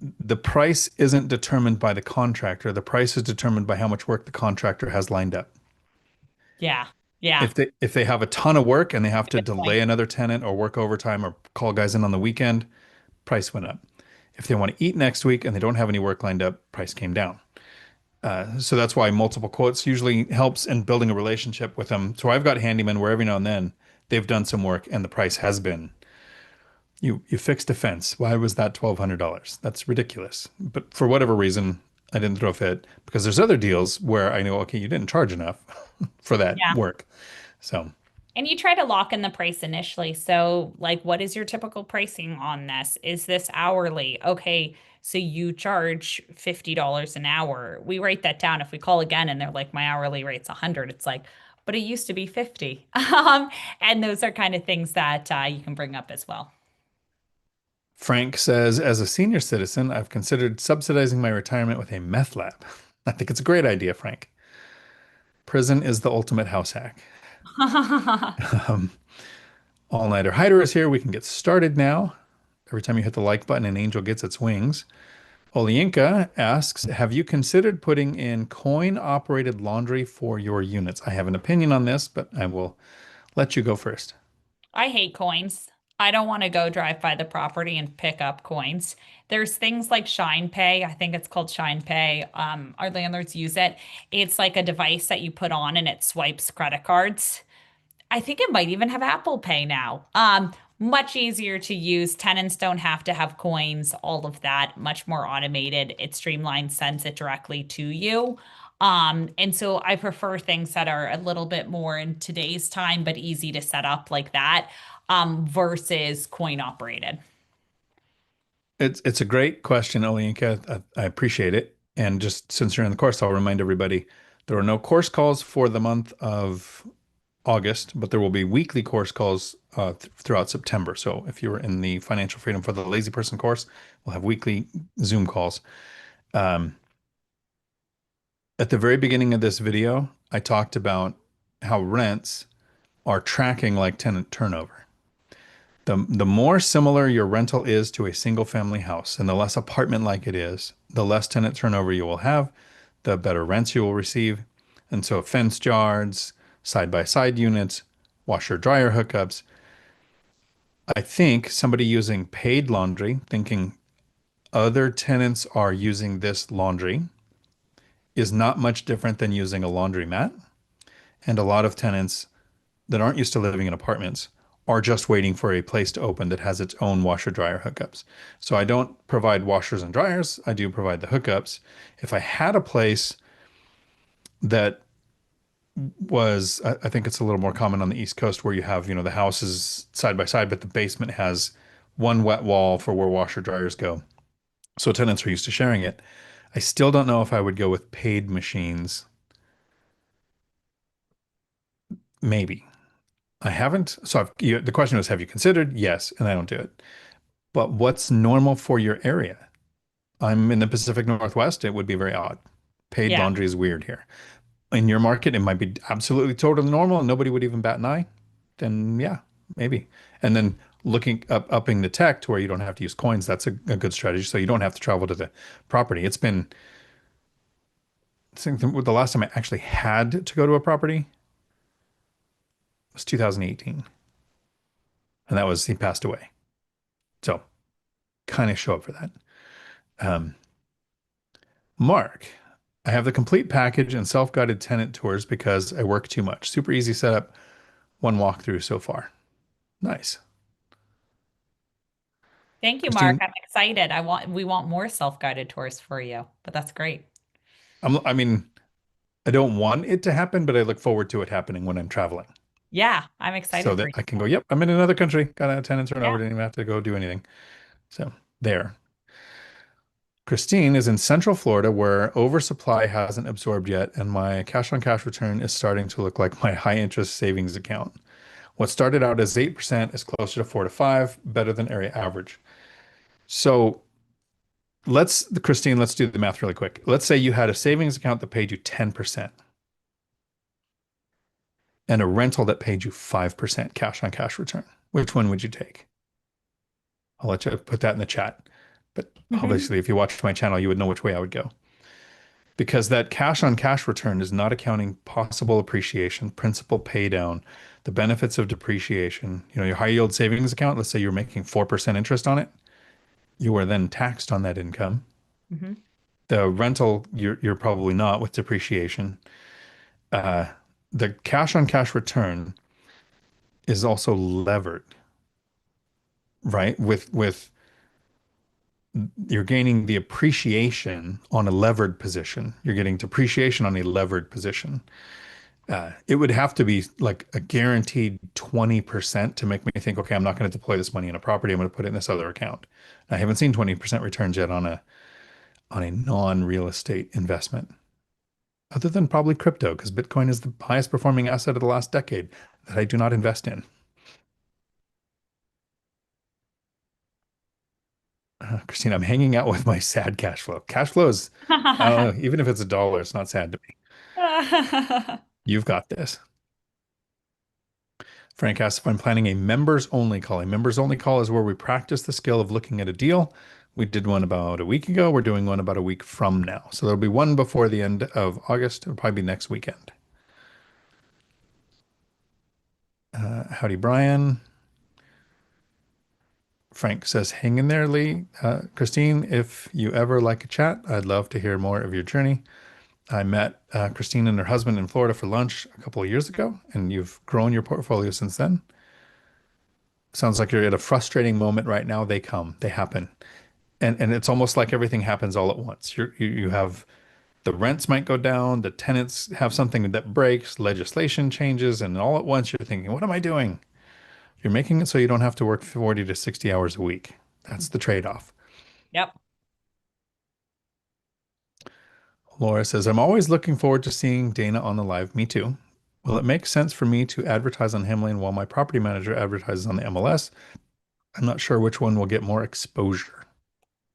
the price isn't determined by the contractor. The price is determined by how much work the contractor has lined up. Yeah. Yeah. If they have a ton of work and they have to Good point. delay another tenant or work overtime or call guys in on the weekend, price went up. If they want to eat next week and they don't have any work lined up, price came down. So that's why multiple quotes usually helps in building a relationship with them. So I've got handymen where every now and then they've done some work and the price has been you fixed a fence. Why was that $1,200? That's ridiculous. But for whatever reason, I didn't throw a fit because there's other deals where I know, okay, you didn't charge enough for that Yeah. work. So And you try to lock in the price initially. So, like, what is your typical pricing on this? Is this hourly? Okay, so you charge $50 an hour. We write that down. If we call again and they're like, my hourly rate's 100, it's like, but it used to be 50. And those are kind of things that you can bring up as well. Frank says, as a senior citizen, I've considered subsidizing my retirement with a meth lab. I think it's a great idea, Frank. Prison is the ultimate house hack. Um, All-nighter hider is here. We can get started now. Every time you hit the like button, an angel gets its wings. Olinka asks, have you considered putting in coin-operated laundry for your units? I have an opinion on this, but I will let you go first. I hate coins. I don't want to go drive by the property and pick up coins. There's things like Shine Pay. I think it's called Shine Pay. Our landlords use it. It's like a device that you put on and it swipes credit cards. I think it might even have Apple Pay now. Much easier to use. Tenants don't have to have coins, all of that, much more automated. It streamlines, sends it directly to you. And so I prefer things that are a little bit more in today's time, but easy to set up like that, versus coin operated. It's a great question, Olinka. I appreciate it. And just since you're in the course, I'll remind everybody there are no course calls for the month of August, but there will be weekly course calls throughout September. So if you're in the Financial Freedom for the Lazy Person course, we'll have weekly Zoom calls. Um, at the very beginning of this video, I talked about how rents are tracking like tenant turnover. The more similar your rental is to a single family house and the less apartment like it is, the less tenant turnover you will have, the better rents you will receive. And so fenced yards, side by side units, washer dryer hookups. I think somebody using paid laundry, thinking other tenants are using this laundry, is not much different than using a laundromat. And a lot of tenants that aren't used to living in apartments are just waiting for a place to open that has its own washer dryer hookups. So I don't provide washers and dryers. I do provide the hookups. If I had a place that was, I think it's a little more common on the East Coast where you have, the houses side by side, but the basement has one wet wall for where washer dryers go. So tenants are used to sharing it. I still don't know if I would go with paid machines. Maybe. I haven't. So the question was, have you considered? Yes, and I don't do it. But what's normal for your area? I'm in the Pacific Northwest. It would be very odd. Paid Yeah. laundry is weird here. In your market, it might be absolutely totally normal and nobody would even bat an eye. Then yeah, maybe. And then looking upping the tech to where you don't have to use coins, that's a good strategy. So you don't have to travel to the property. I think the last time I actually had to go to a property was 2018. And that was he passed away. So kind of show up for that. Um, Mark, I have the complete package and self-guided tenant tours because I work too much. Super easy setup, one walkthrough so far. Nice. Thank you, Mark. Christine, I'm excited. We want more self-guided tours for you, but that's great. I mean, I don't want it to happen, but I look forward to it happening when I'm traveling Yeah, I'm so excited for that you. I can go, yep, I'm in another country, got a tenant turnover, Yeah. didn't even have to go do anything. So there. Christine is in Central Florida where oversupply hasn't absorbed yet, and my cash on cash return is starting to look like my high interest savings account. What started out as 8% is closer to 4 to 5, better than area average. So Christine, let's do the math really quick. Let's say you had a savings account that paid you 10%. and a rental that paid you 5% cash on cash return. Which one would you take? I'll let you put that in the chat. But Mhm. obviously, if you watched my channel, you would know which way I would go. Because that cash on cash return is not accounting possible appreciation, principal pay down, the benefits of depreciation. You know, your high yield savings account, let's say you're making 4% interest on it, you are then taxed on that income. Mhm. The rental, you're probably not with depreciation. Uh, the cash on cash return is also levered, right? With you're gaining the appreciation on a levered position. You're getting depreciation on a levered position. It would have to be like a guaranteed 20% to make me think, okay, I'm not going to deploy this money in a property. I'm going to put it in this other account. I haven't seen 20% returns yet on a non-real estate investment, other than probably crypto, because Bitcoin is the highest performing asset of the last decade that I do not invest in. Christine, I'm hanging out with my sad cash flow. Cash flow is, I don't know, even if it's a dollar, it's not sad to me. You've got this. Frank asks if I'm planning a members only call. A members only call is where we practice the skill of looking at a deal. We did one about a week ago. We're doing one about a week from now. So there'll be one before the end of August. It'll probably be next weekend. Howdy, Brian. Frank says, hang in there, Lee. Christine, if you ever like a chat, I'd love to hear more of your journey. I met Christine and her husband in Florida for lunch a couple of years ago, and you've grown your portfolio since then. Sounds like you're at a frustrating moment right now. They come, they happen. And it's almost like everything happens all at once. You have the rents might go down, the tenants have something that breaks, legislation changes, and all at once you're thinking, what am I doing? You're making it so you don't have to work 40 to 60 hours a week. That's the trade-off. Yep. Laura says, I'm always looking forward to seeing Dana on the live. Me too. Will it make sense for me to advertise on Hemlain while my property manager advertises on the MLS? I'm not sure which one will get more exposure.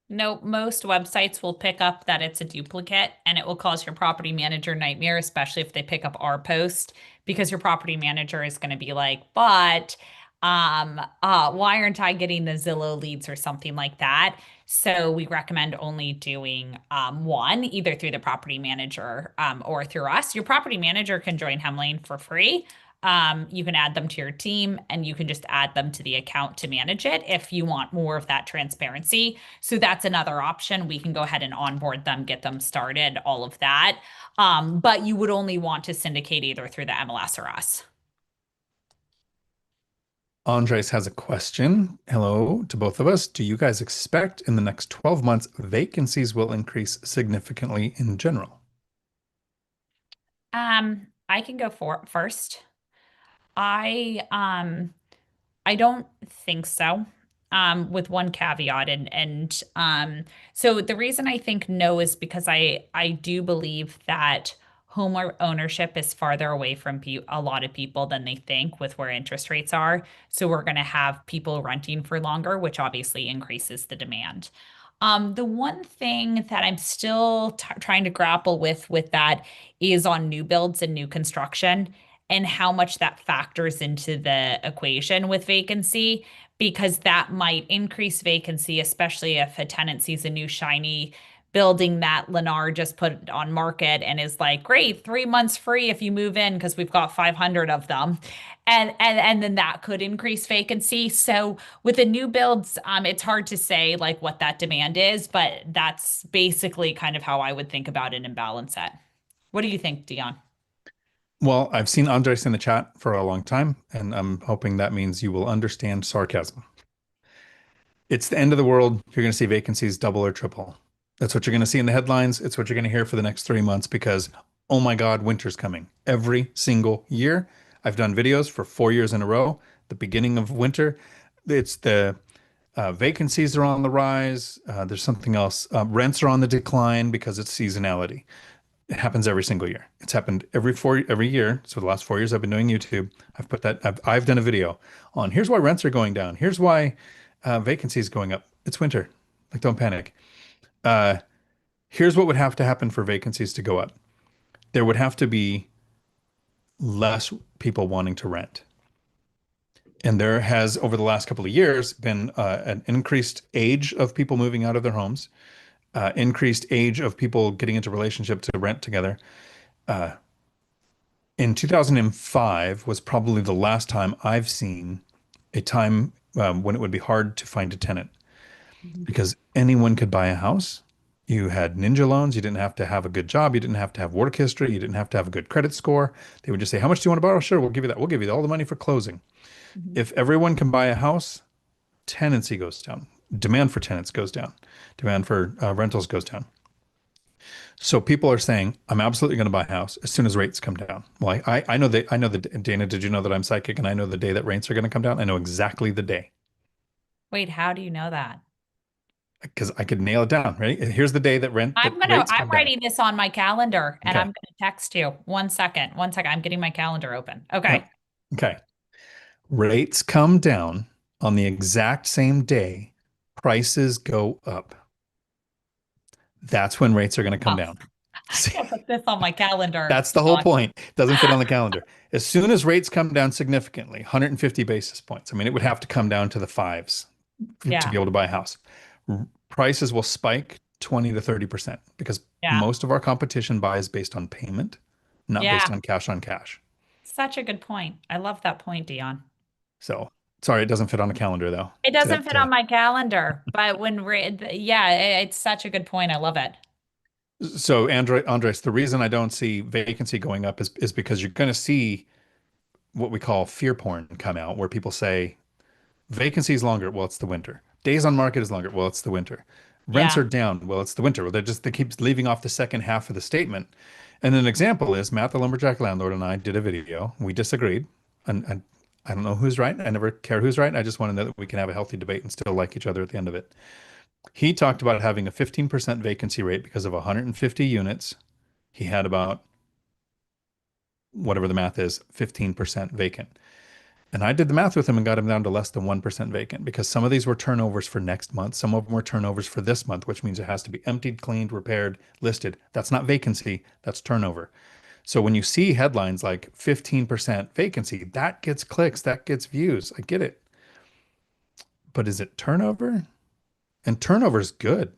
No, most websites will pick up that it's a duplicate and it will cause your property manager nightmare, especially if they pick up our post, because your property manager is going to be like, but why aren't I getting the Zillow leads or something like that? So we recommend only doing one, either through the property manager or through us. Your property manager can join Hemlane for free. You can add them to your team and you can just add them to the account to manage it if you want more of that transparency. So that's another option. We can go ahead and onboard them, get them started, all of that. But you would only want to syndicate either through the MLS or us. Andres has a question. Hello to both of us. Do you guys expect in the next 12 months vacancies will increase significantly in general? I can go for first. I um I don't think so. With one caveat, and so the reason I think no is because I do believe that ownership is farther away from a lot of people than they think with where interest rates are. So we're going to have people renting for longer, which obviously increases the demand. The one thing that I'm still trying to grapple with that is on new builds and new construction and how much that factors into the equation with vacancy, because that might increase vacancy, especially if a tenant sees a new shiny building that Lennar just put on market and is like, great, 3 months free if you move in because we've got 500 of them. And then that could increase vacancy. So with the new builds, it's hard to say like what that demand is, but that's basically kind of how I would think about it and balance it. What do you think, Dion? Well, I've seen Andres in the chat for a long time, and I'm hoping that means you will understand sarcasm. It's the end of the world. You're going to see vacancies double or triple. That's what you're going to see in the headlines. It's what you're going to hear for the next 3 months because, oh my God, winter's coming. Every single year. I've done videos for 4 years in a row. The beginning of winter, it's the vacancies are on the rise. There's something else. Rents are on the decline because it's seasonality. It happens every single year. It's happened every year. So the last 4 years I've been doing YouTube, I've done a video on here's why rents are going down. Here's why vacancy is going up. It's winter. Like, don't panic. Uh, Here's what would have to happen for vacancies to go up. There would have to be less people wanting to rent. And there has, over the last couple of years, been an increased age of people moving out of their homes, increased age of people getting into relationship to rent together. Uh, in 2005 was probably the last time I've seen a time when it would be hard to find a tenant Mhm. because anyone could buy a house. You had ninja loans. You didn't have to have a good job. You didn't have to have work history. You didn't have to have a good credit score. They would just say, "How much do you want to borrow?" Sure, we'll give you that. We'll give you all the money for closing. Mhm. If everyone can buy a house, tenancy goes down. Demand for tenants goes down. Demand for rentals goes down. So people are saying, "I'm absolutely going to buy a house as soon as rates come down." Well, I know that Dana. Did you know that I'm psychic and I know the day that rates are going to come down? I know exactly the day Wait, how do you know that? because I could nail it down. Right? Here's the day that rates I'm come down. writing this on my calendar and I'm Okay. going to text you. One second. One second. I'm getting my calendar open. Yep. Okay. Okay. Rates come down on the exact same day. Prices go up. That's when rates are going to come Oh, down. I can't put this on my calendar. That's the whole point. It doesn't fit on the calendar. As soon as rates come down significantly, 150 basis points, I mean, it would have to come down to the fives to Yeah. be able to buy a house. Prices will spike 20 to 30% because Yeah. most of our competition buys based on payment, not based Yeah. on cash on cash. Such a good point. I love that point, Dion. So sorry, it doesn't fit on the calendar though. It doesn't fit on my calendar, but yeah, it's such a good point. I love it. So Andres, the reason I don't see vacancy going up is because you're going to see what we call fear porn come out, where people say vacancy is longer. Well, it's the winter. Days on market is longer. Well, it's the winter. Rents are Yeah. down. Well, it's the winter. Well, they keep leaving off the second half of the statement. And an example is Matt, the lumberjack landlord, and I did a video. We disagreed, and I don't know who's right. I never care who's right. I just want to know that we can have a healthy debate and still like each other at the end of it. He talked about having a 15% vacancy rate because of 150 units. He had about whatever the math is, 15% vacant. And I did the math with him and got him down to less than 1% vacant because some of these were turnovers for next month. Some of them were turnovers for this month, which means it has to be emptied, cleaned, repaired, listed. That's not vacancy, that's turnover. So when you see headlines like 15% vacancy, that gets clicks, that gets views. I get it. But is it turnover? And turnover is good.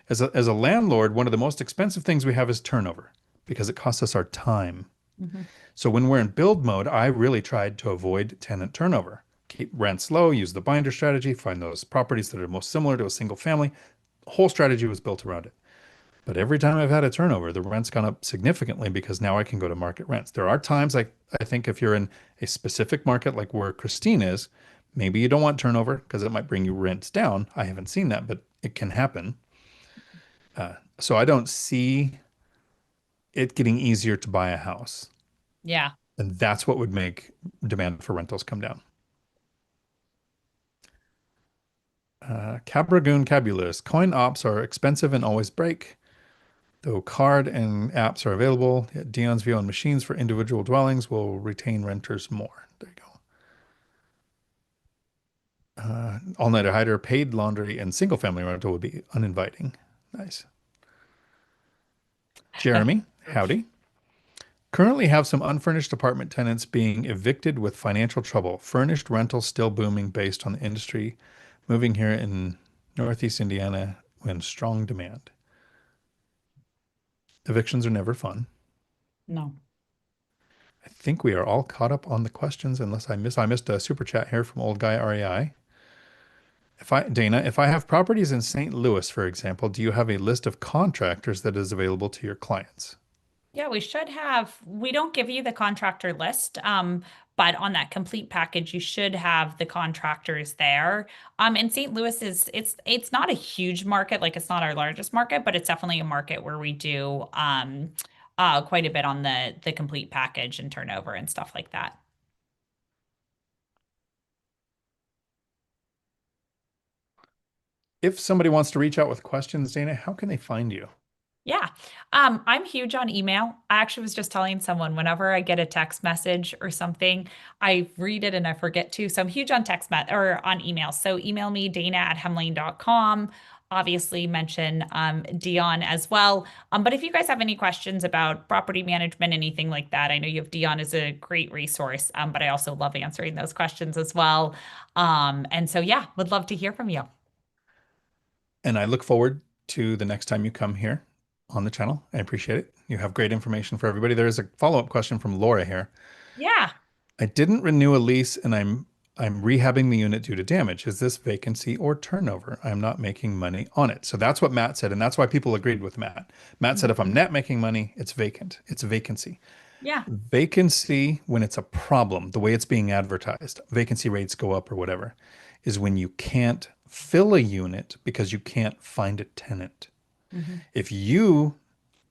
As a landlord, one of the most expensive things we have is turnover because it costs us our time. Mhm. So when we're in build mode, I really tried to avoid tenant turnover. Keep rents low, use the binder strategy, find those properties that are most similar to a single family. The whole strategy was built around it. But every time I've had a turnover, the rent's gone up significantly because now I can go to market rents. There are times like I think if you're in a specific market like where Christine is, maybe you don't want turnover because it might bring your rents down. I haven't seen that, but it can happen. So I don't see it getting easier to buy a house. Yeah. And that's what would make demand for rentals come down. Cabragoon Cabulus. Coin ops are expensive and always break, though card and apps are available. Yet Dion's view on machines for individual dwellings will retain renters more. There you go. All-nighter hider, paid laundry, and single-family rental would be uninviting. Nice. Jeremy, howdy. Currently have some unfurnished apartment tenants being evicted with financial trouble. Furnished rentals still booming based on the industry. Moving here in Northeast Indiana when strong demand. Evictions are never fun. No. I think we are all caught up on the questions unless I missed a super chat here from old guy REI. If I have properties in St. Louis, for example, do you have a list of contractors that is available to your clients? Yeah, we should have. We don't give you the contractor list, but on that complete package, you should have the contractors there. And St. Louis it's not a huge market, like it's not our largest market, but it's definitely a market where we do quite a bit on the complete package and turnover and stuff like that. If somebody wants to reach out with questions, Dana, how can they find you? Yeah. I'm huge on email. I actually was just telling someone whenever I get a text message or something, I read it and I forget to. So I'm huge on text met or on email. So email me, Dana at Hemlain.com. obviously mention Dion as well. But if you guys have any questions about property management, anything like that, I know you have Dion as a great resource, but I also love answering those questions as well. And so, yeah, would love to hear from you. And I look forward to the next time you come here on the channel. I appreciate it. You have great information for everybody. There is a follow-up question from Laura here. Yeah. I didn't renew a lease and I'm rehabbing the unit due to damage. Is this vacancy or turnover? I'm not making money on it. So that's what Matt said, and that's why people agreed with Matt. Matt said if I'm net making money, it's vacant. It's a vacancy. Yeah. Vacancy, when it's a problem, the way it's being advertised, vacancy rates go up or whatever, is when you can't fill a unit because you can't find a tenant. Hmm. If you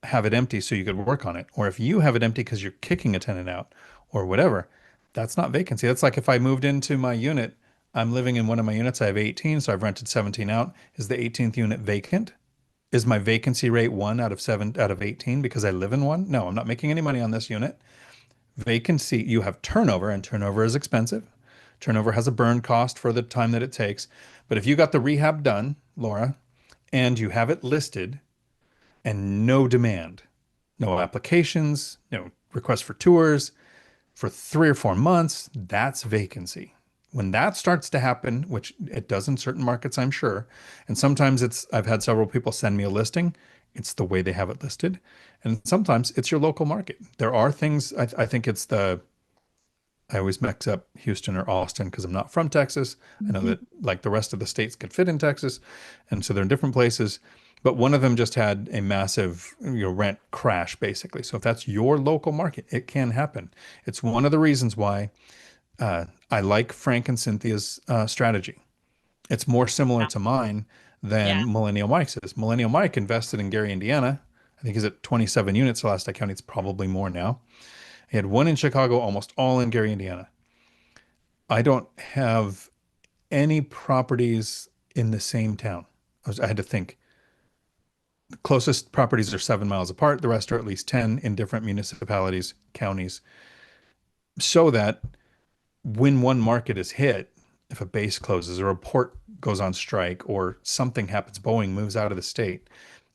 have it empty so you could work on it, or if you have it empty because you're kicking a tenant out or whatever, that's not vacancy. That's like if I moved into my unit, I'm living in one of my units, I have 18, so I've rented 17 out. Is the 18th unit vacant? Is my vacancy rate 1 out of 7 out of 18 because I live in one? No, I'm not making any money on this unit. Vacancy, you have turnover, and turnover is expensive. Turnover has a burn cost for the time that it takes. But if you got the rehab done, Laura, and you have it listed and no demand, no applications, no requests for tours for 3 or 4 months, that's vacancy. When that starts to happen, which it does in certain markets, I'm sure, and sometimes I've had several people send me a listing, it's the way they have it listed. And sometimes it's your local market. There are things, I think I always mix up Houston or Austin because I'm not from Texas. I know that like the rest of the states could fit in Texas. And so they're in different places. But one of them just had a massive, rent crash basically. So if that's your local market, it can happen. It's one of the reasons why I like Frank and Cynthia's strategy. It's more similar Yeah. to mine Yeah. than Millennial Mike's is. Millennial Mike invested in Gary, Indiana. I think he's at 27 units. The last I counted, it's probably more now. He had one in Chicago, almost all in Gary, Indiana. I don't have any properties in the same town. I had to think. The closest properties are 7 miles apart. The rest are at least 10 in different municipalities, counties, so that when one market is hit, if a base closes or a port goes on strike or something happens, Boeing moves out of the state,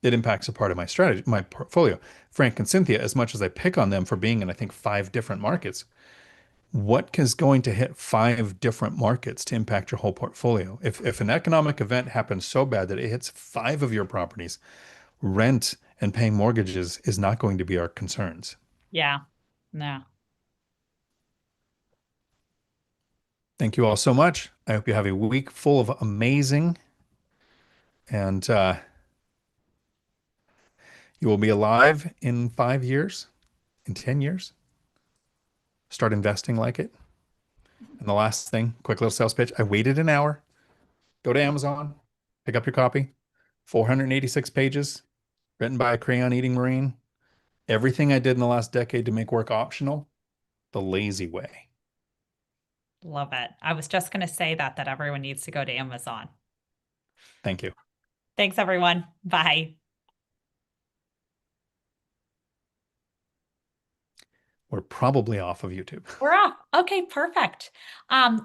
it impacts a part of my strategy, my portfolio. Frank and Cynthia, as much as I pick on them for being in, I think, 5 different markets, what is going to hit 5 different markets to impact your whole portfolio? If an economic event happens so bad that it hits 5 of your properties, rent and paying mortgages is not going to be our concerns. Yeah. Yeah. Thank you all so much. I hope you have a week full of amazing, and you will be alive in 5 years, in 10 years. Start investing like it. And the last thing, quick little sales pitch. I waited an hour. Go to Amazon, pick up your copy. 486 pages, written by a crayon eating Marine. Everything I did in the last decade to make work optional, the lazy way. Love it. I was just going to say that everyone needs to go to Amazon. Thank you. Thanks, everyone. Bye. We're probably off of YouTube. We're off. Okay, perfect.